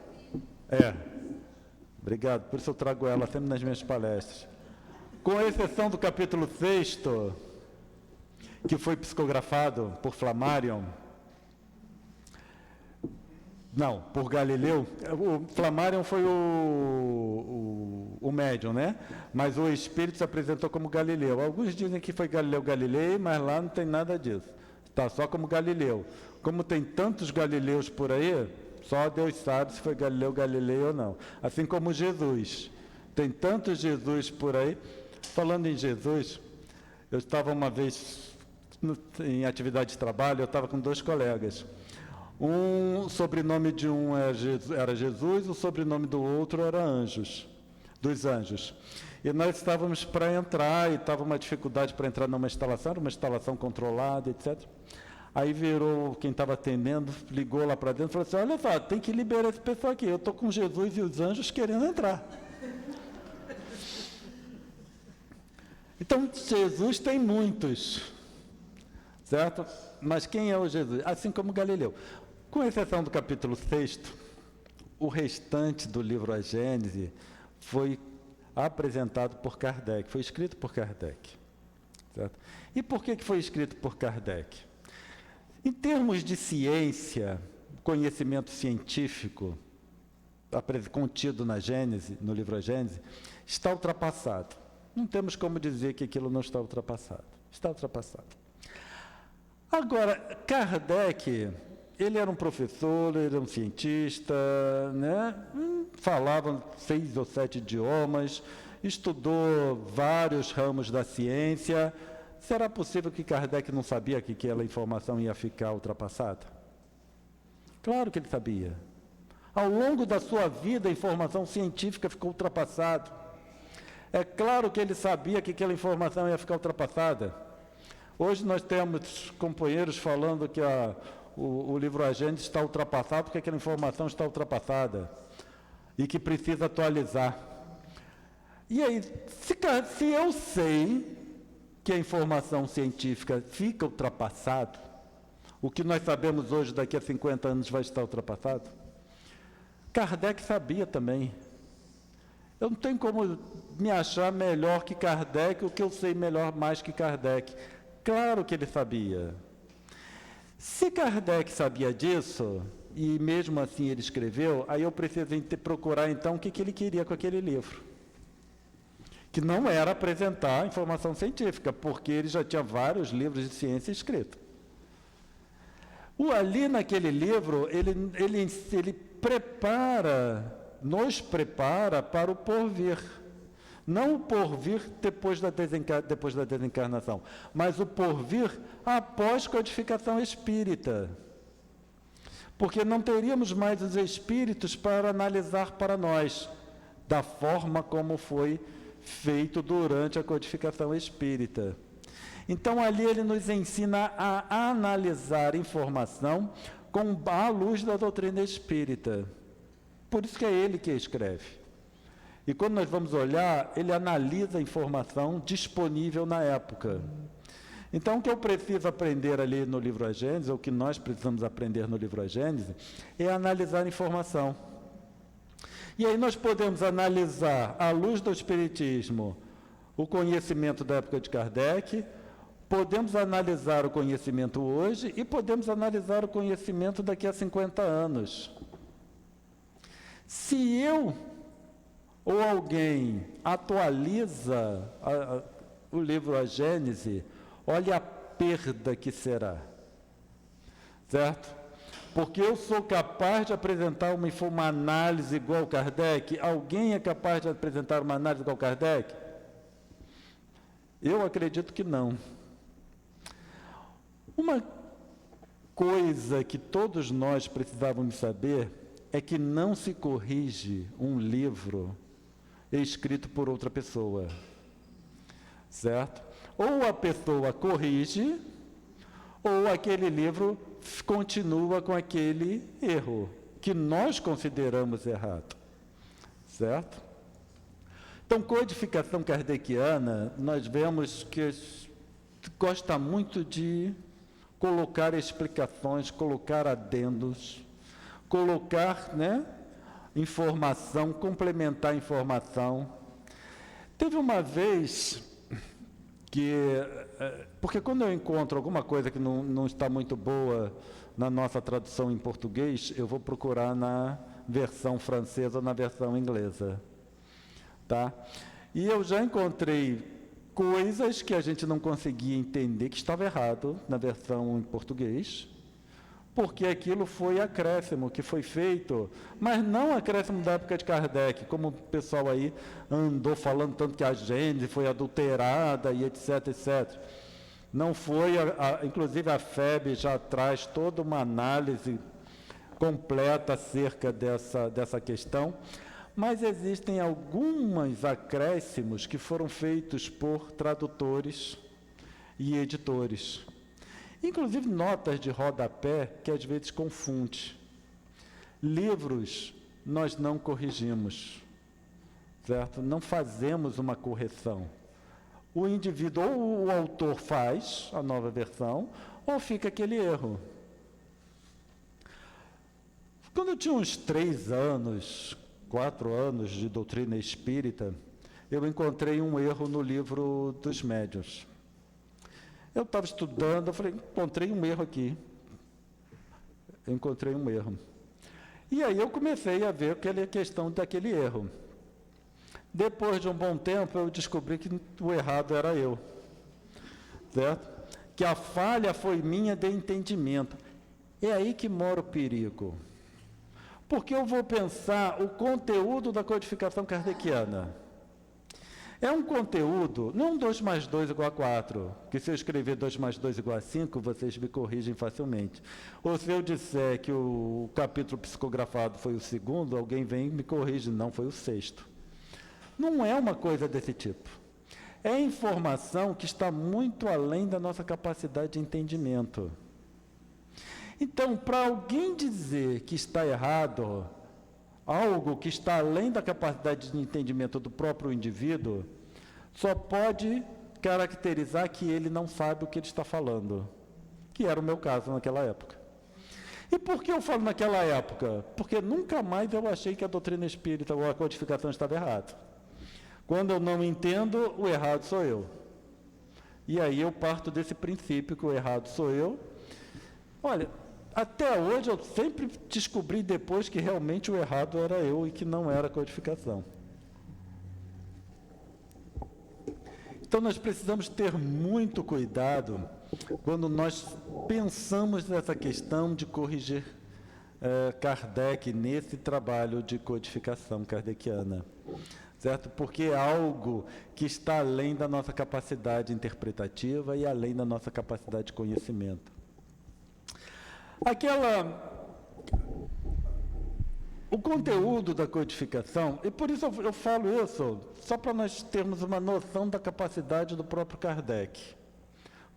D: Obrigado, por isso eu trago ela sempre nas minhas palestras. Com exceção do capítulo 6º, que foi psicografado por Flammarion, não, por Galileu. O Flammarion foi o médium, né? Mas o espírito se apresentou como Galileu. Alguns dizem que foi Galileu Galilei, mas lá não tem nada disso. Está só como Galileu. Como tem tantos Galileus por aí, só Deus sabe se foi Galileu Galilei ou não. Assim como Jesus. Tem tantos Jesus por aí. Falando em Jesus, eu estava uma vez em atividade de trabalho, eu estava com 2 colegas. O sobrenome de um era Jesus, o sobrenome do outro era Anjos, dos Anjos. E nós estávamos para entrar, e estava uma dificuldade para entrar numa instalação, era uma instalação controlada, etc. Aí virou, quem estava atendendo, ligou lá para dentro e falou assim, olha só, tem que liberar esse pessoal aqui, eu estou com Jesus e os anjos querendo entrar. Então, Jesus tem muitos, certo? Mas quem é o Jesus? Assim como Galileu. Com exceção do capítulo 6º, o restante do livro A Gênese foi apresentado por Kardec, foi escrito por Kardec. Certo? E por que foi escrito por Kardec? Em termos de ciência, conhecimento científico, contido na Gênese, no livro A Gênese, está ultrapassado. Não temos como dizer que aquilo não está ultrapassado. Está ultrapassado. Agora, Kardec ele era um professor, ele era um cientista, né? Falava 6 ou 7 idiomas, estudou vários ramos da ciência. Será possível que Kardec não sabia que aquela informação ia ficar ultrapassada? Claro que ele sabia. Ao longo da sua vida, a informação científica ficou ultrapassada. É claro que ele sabia que aquela informação ia ficar ultrapassada. Hoje nós temos companheiros falando que o livro A Gênese está ultrapassado porque aquela informação está ultrapassada e que precisa atualizar. E aí, se eu sei que a informação científica fica ultrapassada, o que nós sabemos hoje daqui a 50 anos vai estar ultrapassado? Kardec sabia também. Eu não tenho como me achar melhor que Kardec, ou que eu sei mais que Kardec. Claro que ele sabia. Se Kardec sabia disso, e mesmo assim ele escreveu, aí eu preciso procurar então o que ele queria com aquele livro. Que não era apresentar informação científica, porque ele já tinha vários livros de ciência escritos. Ali naquele livro, ele nos prepara para o porvir. Não o porvir depois da desencarnação, mas o porvir após codificação espírita. Porque não teríamos mais os espíritos para analisar para nós, da forma como foi feito durante a codificação espírita. Então, ali ele nos ensina a analisar informação à luz da doutrina espírita. Por isso que é ele que escreve. E quando nós vamos olhar, ele analisa a informação disponível na época. Então, o que eu preciso aprender ali no livro A Gênese, ou o que nós precisamos aprender no livro A Gênese, é analisar a informação. E aí nós podemos analisar, à luz do Espiritismo, o conhecimento da época de Kardec, podemos analisar o conhecimento hoje e podemos analisar o conhecimento daqui a 50 anos. Se eu ou alguém atualiza o livro A Gênese, olha a perda que será, certo? Porque eu sou capaz de apresentar uma análise igual Kardec? Alguém é capaz de apresentar uma análise igual Kardec? Eu acredito que não. Uma coisa que todos nós precisávamos saber é que não se corrige um livro escrito por outra pessoa, certo? Ou a pessoa corrige, ou aquele livro continua com aquele erro que nós consideramos errado, certo? Então, codificação kardeciana, nós vemos que gosta muito de colocar explicações, colocar adendos, colocar, informação, complementar informação. Teve uma vez porque quando eu encontro alguma coisa que não está muito boa na nossa tradução em português, eu vou procurar na versão francesa ou na versão inglesa, tá? E eu já encontrei coisas que a gente não conseguia entender, que estava errado na versão em português, porque aquilo foi acréscimo que foi feito, mas não acréscimo da época de Kardec, como o pessoal aí andou falando tanto que a Gênese foi adulterada e etc, etc. Não foi, inclusive a FEB já traz toda uma análise completa acerca dessa questão, mas existem alguns acréscimos que foram feitos por tradutores e editores. Inclusive notas de rodapé que às vezes confunde. Livros nós não corrigimos, certo? Não fazemos uma correção. O indivíduo ou o autor faz a nova versão, ou fica aquele erro. Quando eu tinha uns 3 anos, 4 anos de doutrina espírita, eu encontrei um erro no livro dos médiuns. Eu estava estudando, eu falei, encontrei um erro aqui. Eu encontrei um erro. E aí eu comecei a ver aquela questão daquele erro. Depois de um bom tempo, eu descobri que o errado era eu. Certo? Que a falha foi minha de entendimento. É aí que mora o perigo. Porque eu vou pensar o conteúdo da codificação kardeciana. É um conteúdo, não 2 mais 2 igual a 4, que se eu escrever 2 mais 2 igual a 5, vocês me corrigem facilmente. Ou se eu disser que o capítulo psicografado foi o 2º, alguém vem e me corrige, não, foi o 6º. Não é uma coisa desse tipo. É informação que está muito além da nossa capacidade de entendimento. Então, para alguém dizer que está errado, algo que está além da capacidade de entendimento do próprio indivíduo, só pode caracterizar que ele não sabe o que ele está falando, que era o meu caso naquela época. E por que eu falo naquela época? Porque nunca mais eu achei que a doutrina espírita ou a codificação estava errada. Quando eu não entendo, o errado sou eu. E aí eu parto desse princípio que o errado sou eu. Olha, até hoje eu sempre descobri depois que realmente o errado era eu e que não era a codificação. Então nós precisamos ter muito cuidado quando nós pensamos nessa questão de corrigir Kardec nesse trabalho de codificação kardeciana. Certo? Porque é algo que está além da nossa capacidade interpretativa e além da nossa capacidade de conhecimento. O conteúdo da codificação, e por isso eu falo isso, só para nós termos uma noção da capacidade do próprio Kardec.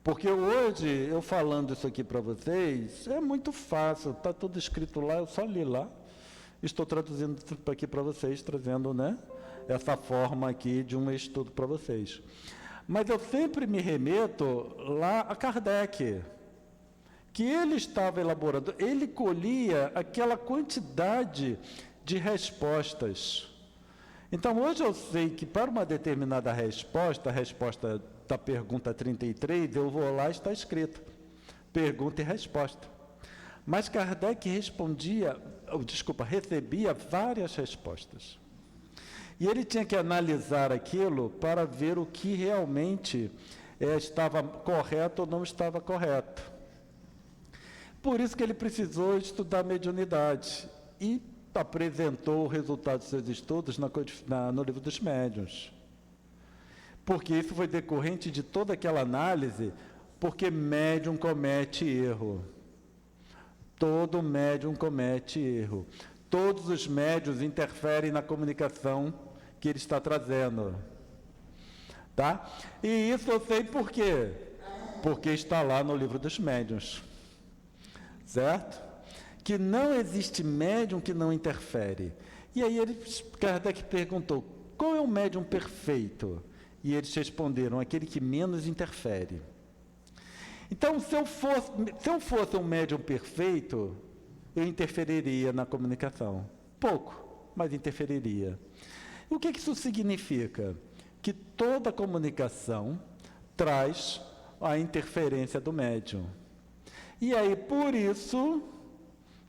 D: Porque hoje, eu falando isso aqui para vocês, é muito fácil, está tudo escrito lá, eu só li lá, estou traduzindo aqui para vocês, trazendo, né, essa forma aqui de um estudo para vocês. Mas eu sempre me remeto lá a Kardec, que ele estava elaborando, ele colhia aquela quantidade de respostas. Então, hoje eu sei que para uma determinada resposta, a resposta da pergunta 33, eu vou lá e está escrito, pergunta e resposta. Mas Kardec recebia várias respostas. E ele tinha que analisar aquilo para ver o que realmente estava correto ou não estava correto. Por isso que ele precisou estudar mediunidade e apresentou o resultado dos seus estudos no Livro dos Médiuns. Porque isso foi decorrente de toda aquela análise, porque médium comete erro. Todo médium comete erro. Todos os médiuns interferem na comunicação que ele está trazendo. Tá? E isso eu sei por quê? Porque está lá no Livro dos Médiuns. Certo? Que não existe médium que não interfere. E aí Kardec perguntou, qual é o médium perfeito? E eles responderam, aquele que menos interfere. Então, se eu fosse um médium perfeito, eu interferiria na comunicação. Pouco, mas interferiria. O que isso significa? Que toda comunicação traz a interferência do médium. E aí, por isso,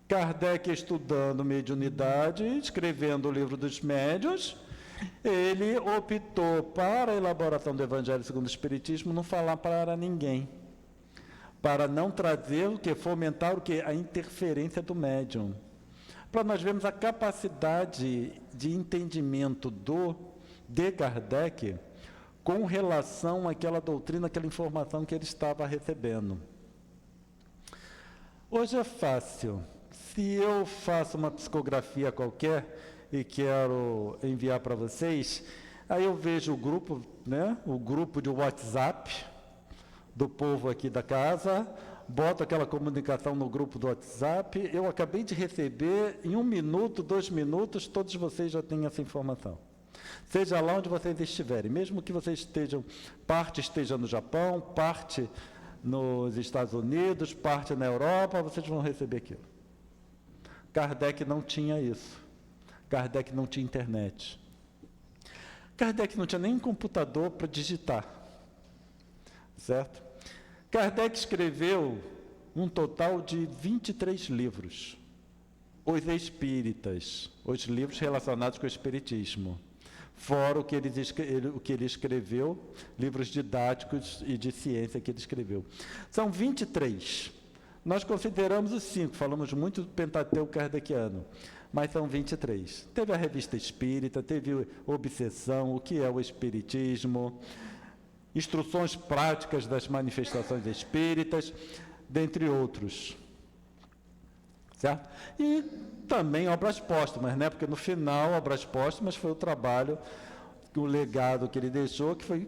D: Kardec, estudando mediunidade, escrevendo o Livro dos Médiuns, ele optou para a elaboração do Evangelho segundo o Espiritismo não falar para ninguém, para não trazer fomentar a interferência do médium. Para nós vermos a capacidade de entendimento de Kardec com relação àquela doutrina, àquela informação que ele estava recebendo. Hoje é fácil. Se eu faço uma psicografia qualquer e quero enviar para vocês, aí eu vejo o grupo, né, o grupo de WhatsApp do povo aqui da casa, boto aquela comunicação no grupo do WhatsApp, eu acabei de receber, em 1 minuto, 2 minutos, todos vocês já têm essa informação. Seja lá onde vocês estiverem, mesmo que vocês parte esteja no Japão, parte nos Estados Unidos, parte na Europa, vocês vão receber aquilo. Kardec não tinha isso. Kardec não tinha internet. Kardec não tinha nem computador para digitar. Certo? Kardec escreveu um total de 23 livros. Os espíritas, os livros relacionados com o espiritismo. Fora o que ele escreveu, livros didáticos e de ciência que ele escreveu. São 23. nós consideramos os 5, falamos muito do Pentateuco kardeciano, mas são 23. Teve a Revista Espírita, teve Obsessão, o que é o Espiritismo, Instruções Práticas das Manifestações Espíritas, dentre outros. Certo? E também obras póstumas, né? Porque no final, obras póstumas foi o trabalho, o legado que ele deixou, que foi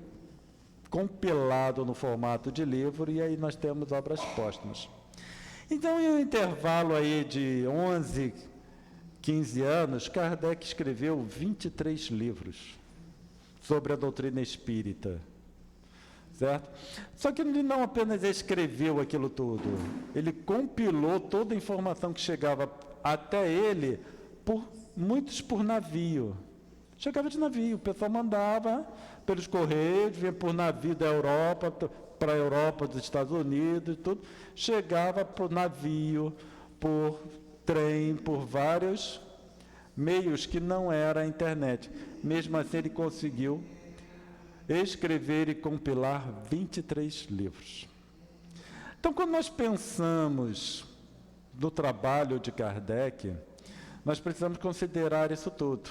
D: compilado no formato de livro, e aí nós temos obras póstumas. Então, em um intervalo aí de 11, 15 anos, Kardec escreveu 23 livros sobre a doutrina espírita. Certo? Só que ele não apenas escreveu aquilo tudo, ele compilou toda a informação que chegava até ele, muitos por navio. Chegava de navio, o pessoal mandava pelos correios, vinha por navio da Europa, para a Europa, dos Estados Unidos, tudo. Chegava por navio, por trem, por vários meios que não era a internet. Mesmo assim, ele conseguiu escrever e compilar 23 livros. Então, quando nós pensamos no trabalho de Kardec, nós precisamos considerar isso tudo.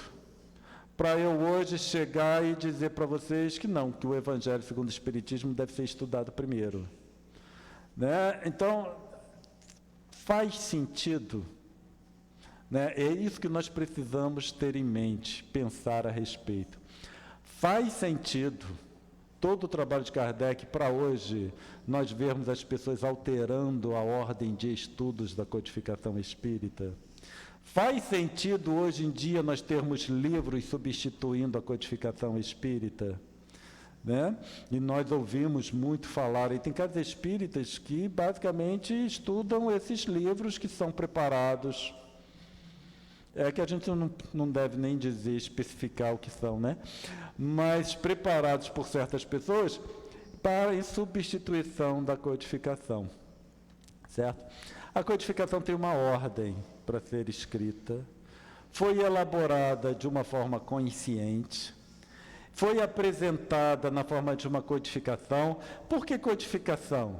D: Para eu hoje chegar e dizer para vocês que não, que o Evangelho segundo o Espiritismo deve ser estudado primeiro. Né? Então, faz sentido, né? É isso que nós precisamos ter em mente, pensar a respeito. Faz sentido todo o trabalho de Kardec para hoje nós vermos as pessoas alterando a ordem de estudos da codificação espírita? Faz sentido hoje em dia nós termos livros substituindo a codificação espírita? Né? E nós ouvimos muito falar, e tem casas espíritas que basicamente estudam esses livros que são preparados. É que a gente não deve nem dizer, especificar o que são, né? Mas preparados por certas pessoas para em substituição da codificação. Certo? A codificação tem uma ordem para ser escrita, foi elaborada de uma forma consciente, foi apresentada na forma de uma codificação. Por que codificação?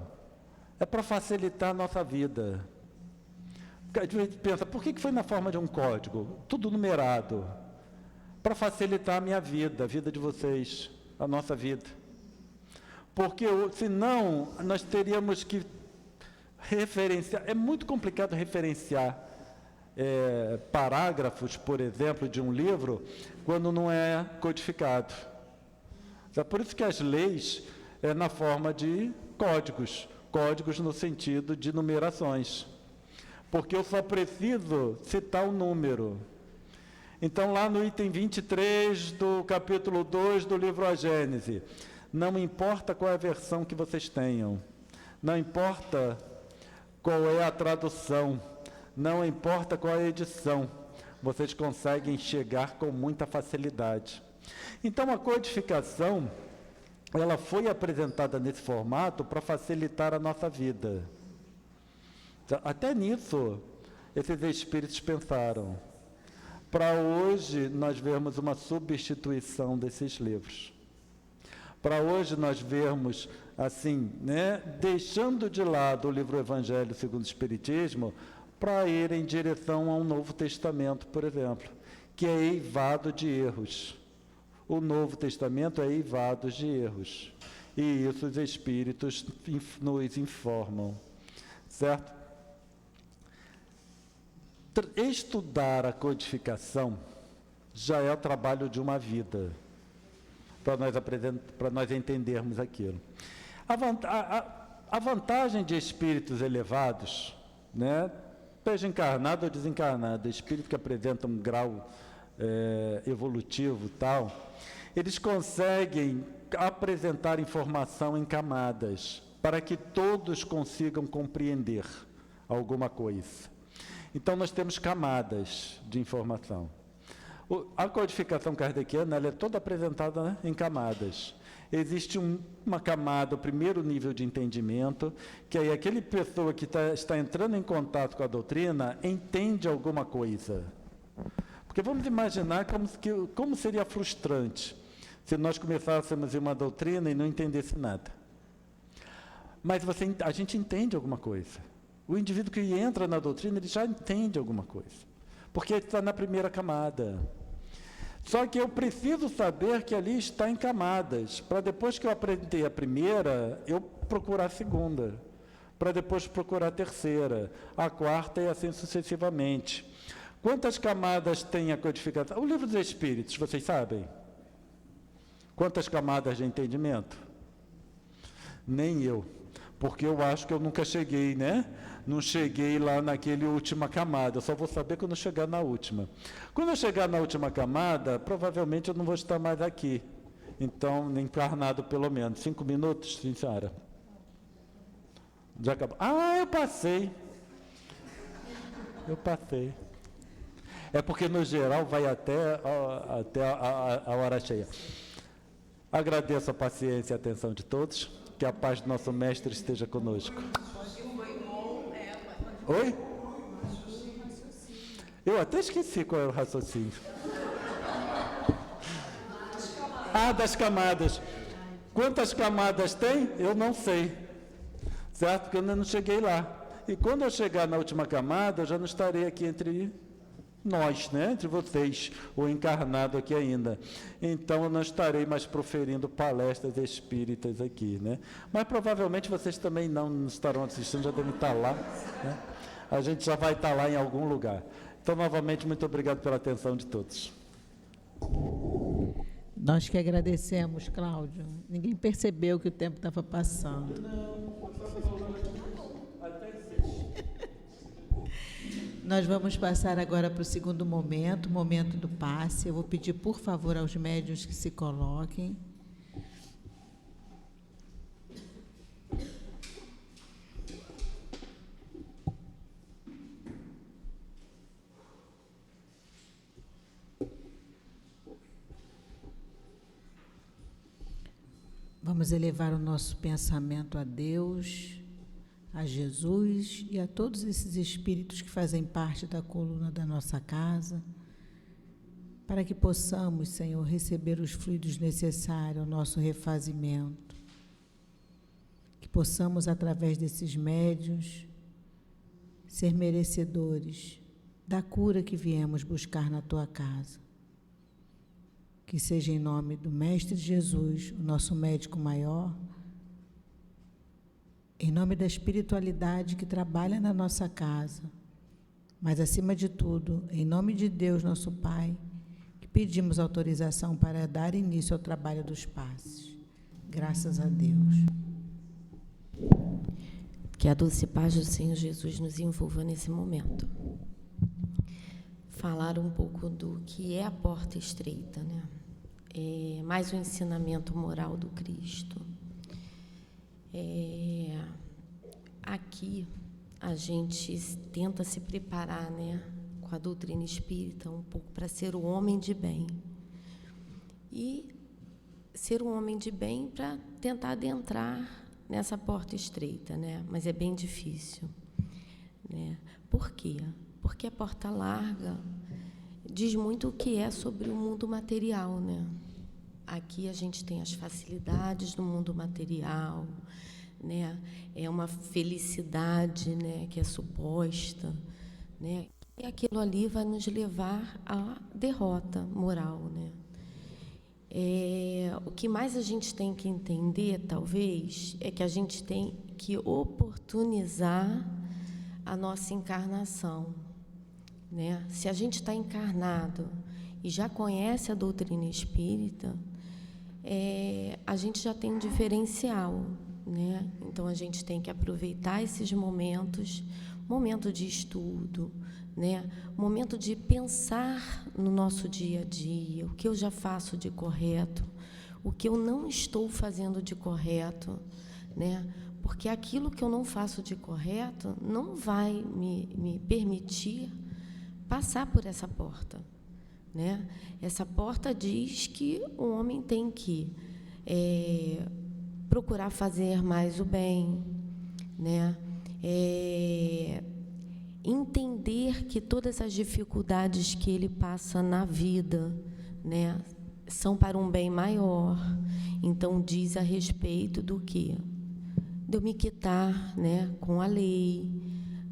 D: É para facilitar a nossa vida. A gente pensa, por que foi na forma de um código? Tudo numerado. Para facilitar a minha vida, a vida de vocês, a nossa vida. Porque, senão, nós teríamos que referenciar. É muito complicado referenciar parágrafos, por exemplo, de um livro, quando não é codificado. É por isso que as leis é na forma de códigos. Códigos no sentido de numerações. Porque eu só preciso citar o número. Então, lá no item 23 do capítulo 2 do livro A Gênese, não importa qual é a versão que vocês tenham, não importa qual é a tradução, não importa qual é a edição, vocês conseguem chegar com muita facilidade. Então, a codificação, ela foi apresentada nesse formato para facilitar a nossa vida. Até nisso, esses espíritos pensaram. Para hoje, nós vermos uma substituição desses livros. Para hoje, nós vermos, assim, né, deixando de lado o livro Evangelho segundo o Espiritismo, para ir em direção ao Novo Testamento, por exemplo, que é eivado de erros. O Novo Testamento é eivado de erros. E isso os espíritos nos informam. Certo? Estudar a codificação já é o trabalho de uma vida, para nós entendermos aquilo. A vantagem de espíritos elevados, né, seja encarnado ou desencarnado, espírito que apresenta um grau evolutivo tal, eles conseguem apresentar informação em camadas, para que todos consigam compreender alguma coisa. Então, nós temos camadas de informação. A codificação kardeciana, ela é toda apresentada, né, em camadas. Existe uma camada, o primeiro nível de entendimento, que aí aquele pessoa que está entrando em contato com a doutrina entende alguma coisa. Porque vamos imaginar como seria frustrante se nós começássemos uma doutrina e não entendesse nada. Mas a gente entende alguma coisa. O indivíduo que entra na doutrina, ele já entende alguma coisa, porque ele está na primeira camada. Só que eu preciso saber que ali está em camadas, para depois que eu aprender a primeira, eu procurar a segunda, para depois procurar a terceira, a quarta e assim sucessivamente. Quantas camadas tem a codificação? O Livro dos Espíritos, vocês sabem? Quantas camadas de entendimento? Nem eu, porque eu acho que eu nunca cheguei, né? Não cheguei lá naquele última camada, eu só vou saber quando eu chegar na última. Quando eu chegar na última camada, provavelmente eu não vou estar mais aqui. Então, encarnado pelo menos. 5 minutos, sim, senhora? Já acabou. Ah, eu passei. Eu passei. É porque, no geral, vai até a hora cheia. Agradeço a paciência e a atenção de todos. Que a paz do nosso Mestre esteja conosco. Oi? Eu até esqueci qual é o raciocínio. Ah, das camadas. Quantas camadas tem? Eu não sei. Certo? Porque eu ainda não cheguei lá. E quando eu chegar na última camada, eu já não estarei aqui entre nós, né? Entre vocês, o encarnado aqui ainda. Então, eu não estarei mais proferindo palestras espíritas aqui, né? Mas, provavelmente, vocês também não estarão assistindo, já devem estar lá, né? A gente já vai estar lá em algum lugar. Então, novamente, muito obrigado pela atenção de todos.
C: Nós que agradecemos, Cláudio. Ninguém percebeu que o tempo estava passando. Nós vamos passar agora para o segundo momento, o momento do passe. Eu vou pedir, por favor, aos médiuns que se coloquem. Vamos elevar o nosso pensamento a Deus, a Jesus e a todos esses espíritos que fazem parte da coluna da nossa casa, para que possamos, Senhor, receber os fluidos necessários ao nosso refazimento, que possamos, através desses médiuns, ser merecedores da cura que viemos buscar na Tua casa. Que seja em nome do Mestre Jesus, o nosso médico maior, em nome da espiritualidade que trabalha na nossa casa, mas, acima de tudo, em nome de Deus, nosso Pai, que pedimos autorização para dar início ao trabalho dos passes. Graças a Deus.
E: Que a doce paz do Senhor Jesus nos envolva nesse momento. Falar um pouco do que é a porta estreita, né? Mais um ensinamento moral do Cristo. Aqui a gente tenta se preparar, né, com a doutrina espírita um pouco para ser um homem de bem. E ser um homem de bem para tentar adentrar nessa porta estreita, né? Mas é bem difícil, né? Por quê? Porque a porta larga diz muito o que é sobre o mundo material, né? Aqui a gente tem as facilidades do mundo material, né? É uma felicidade, né, que é suposta, né? E aquilo ali vai nos levar à derrota moral, né? O que mais a gente tem que entender, talvez, é que a gente tem que oportunizar a nossa encarnação, né? Se a gente está encarnado e já conhece a doutrina espírita, a gente já tem um diferencial, né? Então, a gente tem que aproveitar esses momentos, momento de estudo, né? Momento de pensar no nosso dia a dia, o que eu já faço de correto, o que eu não estou fazendo de correto, né? Porque aquilo que eu não faço de correto não vai me permitir passar por essa porta, né? Essa porta diz que o homem tem que procurar fazer mais o bem, né? Entender que todas as dificuldades que ele passa na vida, né, são para um bem maior. Então, diz a respeito do quê? De eu me quitar, né, com a lei,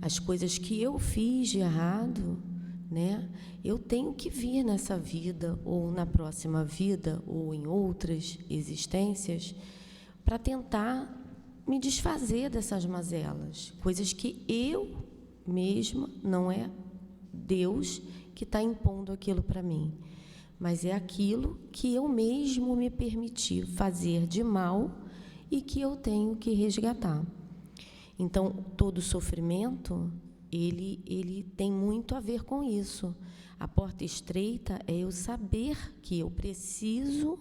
E: As coisas que eu fiz de errado, né, eu tenho que vir nessa vida, ou na próxima vida, ou em outras existências, para tentar me desfazer dessas mazelas, coisas que eu mesma, não é Deus que está impondo aquilo para mim, mas é aquilo que eu mesmo me permiti fazer de mal e que eu tenho que resgatar. Então, todo sofrimento, ele tem muito a ver com isso. A porta estreita é eu saber que eu preciso,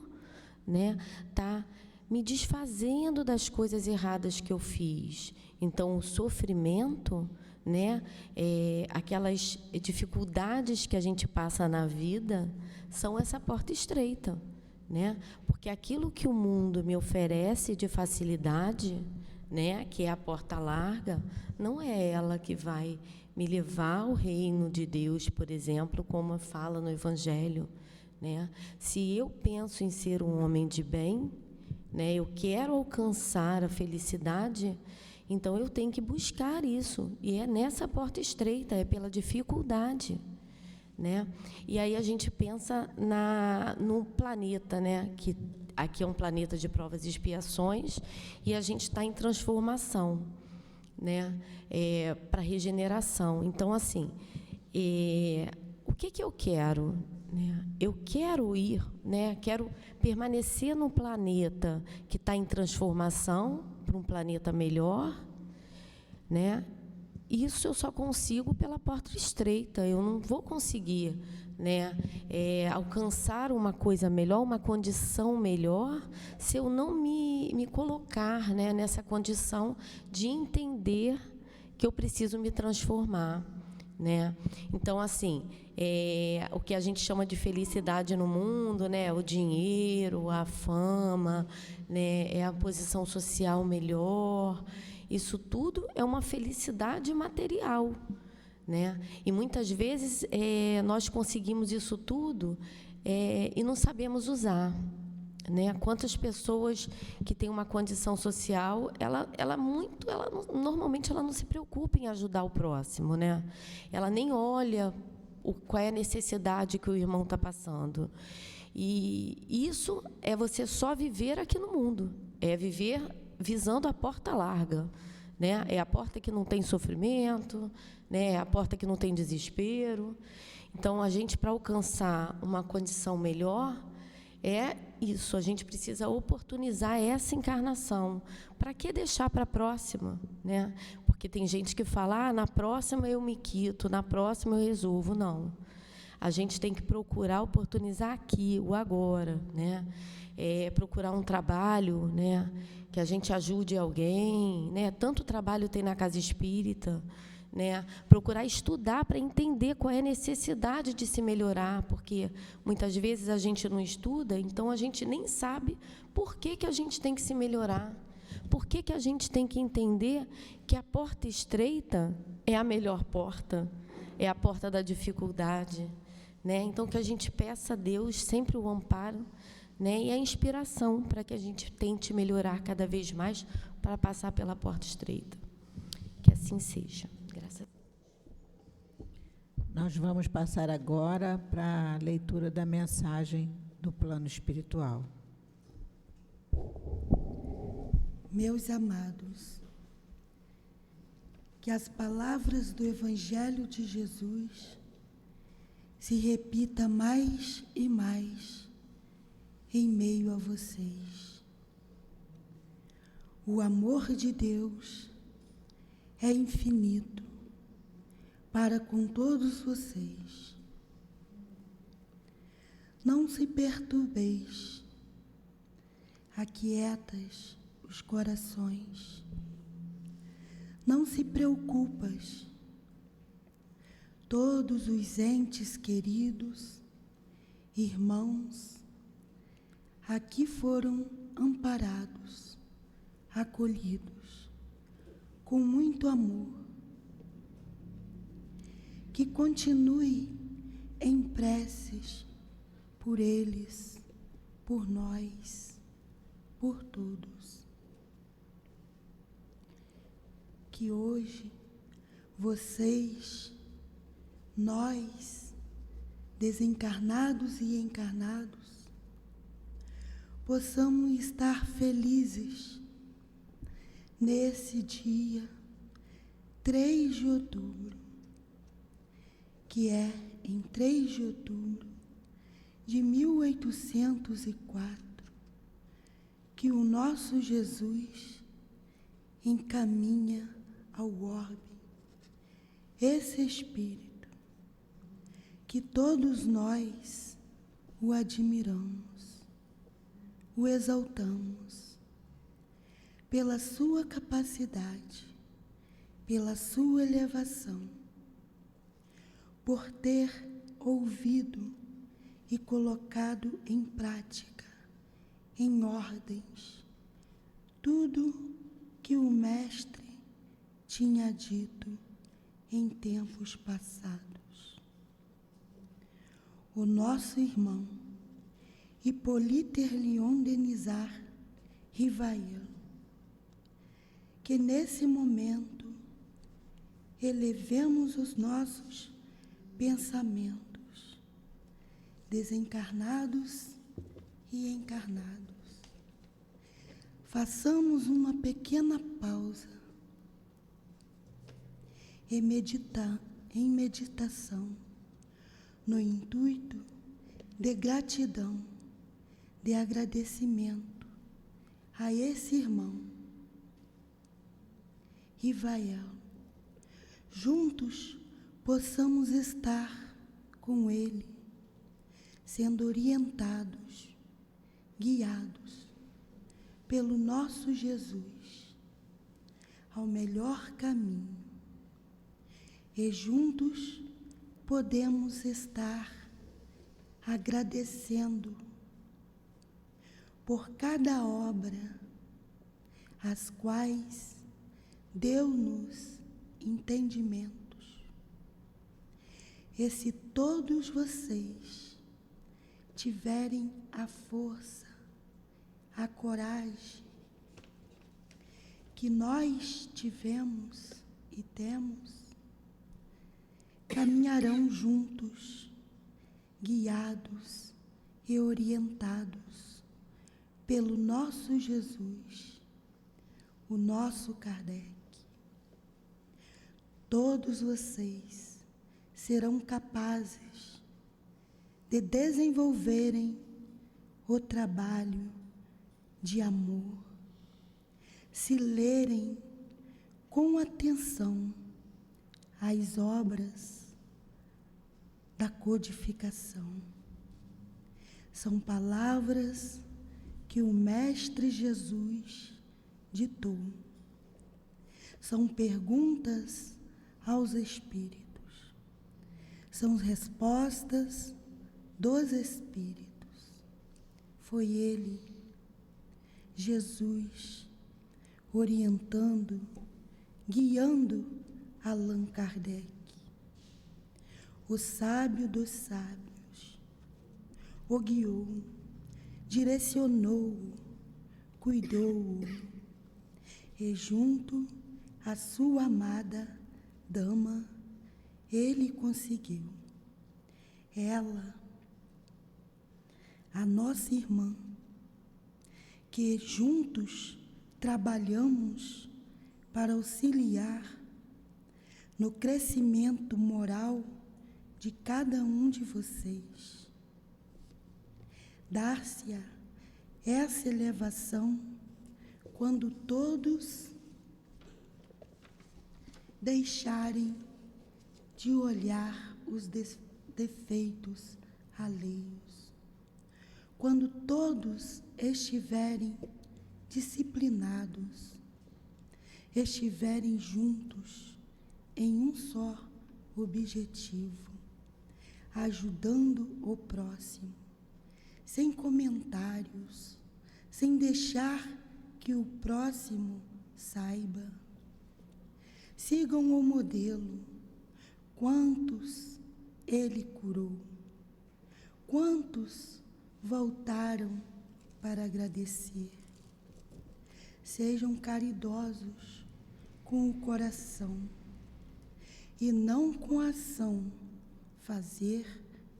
E: né, tá me desfazendo das coisas erradas que eu fiz. Então, o sofrimento, né, aquelas dificuldades que a gente passa na vida, são essa porta estreita, né? Porque aquilo que o mundo me oferece de facilidade, né, que é a porta larga, não é ela que vai me levar ao reino de Deus, por exemplo, como fala no Evangelho, né? Se eu penso em ser um homem de bem, né, eu quero alcançar a felicidade, então eu tenho que buscar isso, e é nessa porta estreita, é pela dificuldade, né? E aí a gente pensa no planeta, né, que aqui é um planeta de provas e expiações, e a gente está em transformação, né, para regeneração. Então, assim, o que eu quero? Né? Eu quero ir, né, quero permanecer num planeta que está em transformação para um planeta melhor, né? Isso eu só consigo pela porta estreita. Eu não vou conseguir, né, alcançar uma coisa melhor, uma condição melhor, se eu não me colocar, né, nessa condição de entender que eu preciso me transformar, né? Então, assim, o que a gente chama de felicidade no mundo, né, o dinheiro, a fama, né, a posição social melhor, isso tudo é uma felicidade material, né? E muitas vezes nós conseguimos isso tudo e não sabemos usar, né? Quantas pessoas que têm uma condição social, normalmente ela não se preocupa em ajudar o próximo, né? Ela nem olha qual é a necessidade que o irmão está passando. E isso é você só viver aqui no mundo, é viver visando a porta larga, né? É a porta que não tem sofrimento, né? É a porta que não tem desespero. Então, a gente, para alcançar uma condição melhor, é isso, a gente precisa oportunizar essa encarnação. Para que deixar para a próxima, né? Porque tem gente que fala, na próxima eu me quito, na próxima eu resolvo. Não. A gente tem que procurar oportunizar aqui, o agora, né? Procurar um trabalho, né, que a gente ajude alguém, né? Tanto trabalho tem na casa espírita, né? Procurar estudar para entender qual é a necessidade de se melhorar, porque muitas vezes a gente não estuda, então a gente nem sabe por que a gente tem que se melhorar, por que a gente tem que entender que a porta estreita é a melhor porta, é a porta da dificuldade, né? Então, que a gente peça a Deus sempre o amparo, né, e a inspiração para que a gente tente melhorar cada vez mais para passar pela porta estreita. Que assim seja. Graças a Deus.
C: Nós vamos passar agora para a leitura da mensagem do plano espiritual.
A: Meus amados, que as palavras do Evangelho de Jesus se repita mais e mais em meio a vocês. O amor de Deus é infinito para com todos vocês. Não se perturbeis, aquietas os corações. Não se preocupas. Todos os entes queridos, irmãos, aqui foram amparados, acolhidos, com muito amor. Que continue em preces por eles, por nós, por todos. Que hoje vocês, nós, desencarnados e encarnados, possamos estar felizes nesse dia 3 de outubro, que é em 3 de outubro de 1804, que o nosso Jesus encaminha ao orbe esse Espírito, que todos nós o admiramos, o exaltamos, pela sua capacidade, pela sua elevação, por ter ouvido e colocado em prática, em ordens, tudo que o Mestre tinha dito em tempos passados. O nosso irmão Hippolyte Herlion Denisard Rivail, que nesse momento elevemos os nossos pensamentos, desencarnados e encarnados. Façamos uma pequena pausa em meditação, no intuito de gratidão, de agradecimento a esse irmão Rivail. Juntos possamos estar com ele, sendo orientados, guiados pelo nosso Jesus ao melhor caminho. E juntos podemos estar agradecendo por cada obra, as quais deu-nos entendimentos. E se todos vocês tiverem a força, a coragem que nós tivemos e temos, caminharão juntos, guiados e orientados pelo nosso Jesus, o nosso Kardec. Todos vocês serão capazes de desenvolverem o trabalho de amor, se lerem com atenção as obras da codificação. São palavras que o Mestre Jesus ditou. São perguntas aos Espíritos. São respostas dos Espíritos. Foi Ele, Jesus, orientando, guiando Allan Kardec, o sábio dos sábios, o guiou, direcionou-o, cuidou-o, e junto à sua amada dama, ele conseguiu. Ela, a nossa irmã, que juntos trabalhamos para auxiliar no crescimento moral de cada um de vocês. Dar-se-á essa elevação quando todos deixarem de olhar os defeitos alheios, quando todos estiverem disciplinados, estiverem juntos em um só objetivo, ajudando o próximo, sem comentários, sem deixar que o próximo saiba. Sigam o modelo. Quantos ele curou? Quantos voltaram para agradecer? Sejam caridosos com o coração. e não com ação, fazer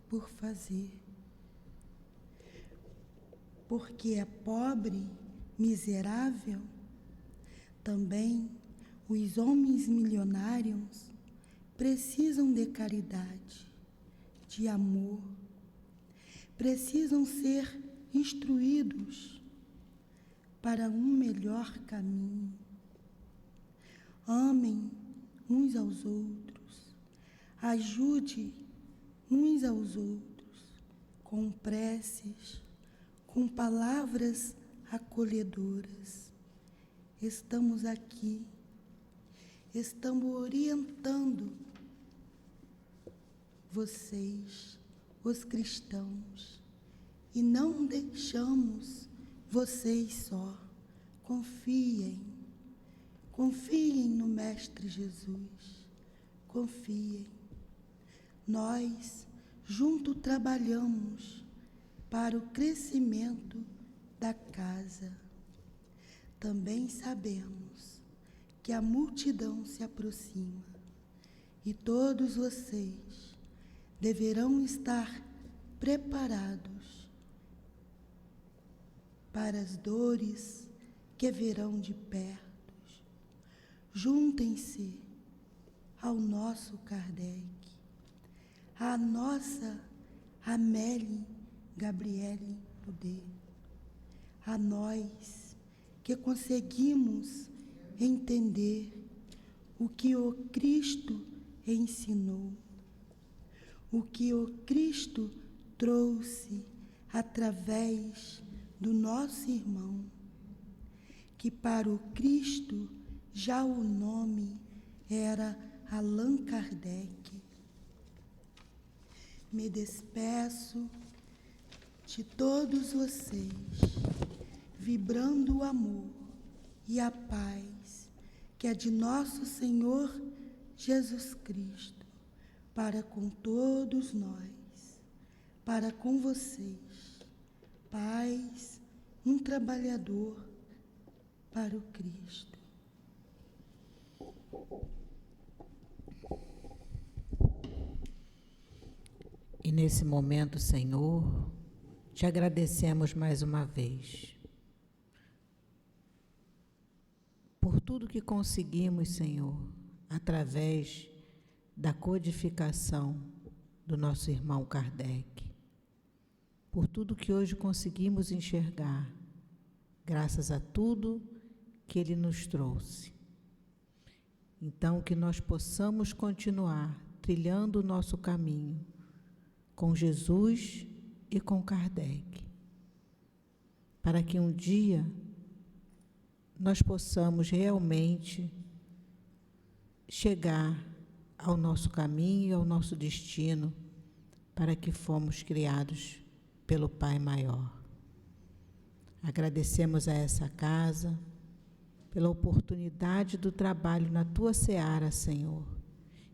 A: por fazer. Porque é pobre, miserável, também os homens milionários precisam de caridade, de amor, precisam ser instruídos para um melhor caminho. Amem uns aos outros, ajude uns aos outros, com preces, com palavras acolhedoras. Estamos aqui, estamos orientando vocês, os cristãos, e não deixamos vocês só. Confiem, confiem no Mestre Jesus, confiem. Nós, junto, trabalhamos para o crescimento da casa. Também sabemos que a multidão se aproxima e todos vocês deverão estar preparados para as dores que virão de perto. Juntem-se ao nosso Kardec, à nossa Amélie Gabriele Poder, a nós que conseguimos entender o que o Cristo ensinou, o que o Cristo trouxe através do nosso irmão, que para o Cristo já o nome era Allan Kardec. Me despeço de todos vocês, vibrando o amor e a paz que é de nosso Senhor Jesus Cristo, para com todos nós, para com vocês. Paz, um trabalhador para o Cristo.
C: E nesse momento, Senhor, te agradecemos mais uma vez por tudo que conseguimos, Senhor, através da codificação do nosso irmão Kardec, por tudo que hoje conseguimos enxergar, graças a tudo que ele nos trouxe. Então, que nós possamos continuar trilhando o nosso caminho com Jesus e com Kardec, para que um dia nós possamos realmente chegar ao nosso caminho e ao nosso destino, para que fomos criados pelo Pai Maior. Agradecemos a essa casa pela oportunidade do trabalho na Tua seara, Senhor,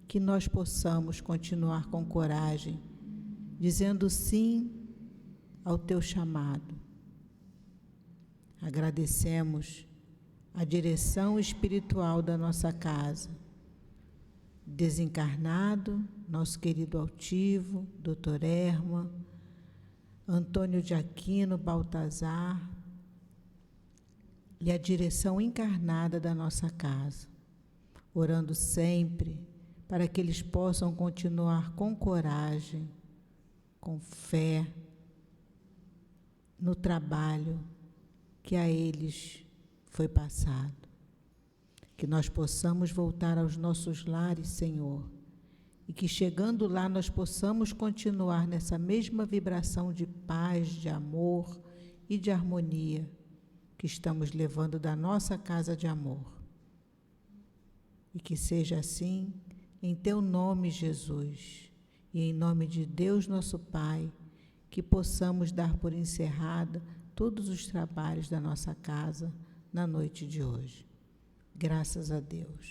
C: que nós possamos continuar com coragem, dizendo sim ao Teu chamado. Agradecemos a direção espiritual da nossa casa, desencarnado, nosso querido altivo, Dr. Erma, Antônio de Aquino Baltazar, e a direção encarnada da nossa casa, orando sempre para que eles possam continuar com coragem, com fé, no trabalho que a eles foi passado. Que nós possamos voltar aos nossos lares, Senhor, e que chegando lá nós possamos continuar nessa mesma vibração de paz, de amor e de harmonia que estamos levando da nossa casa de amor. E que seja assim, em Teu nome, Jesus, e em nome de Deus nosso Pai, que possamos dar por encerrada todos os trabalhos da nossa casa na noite de hoje. Graças a Deus.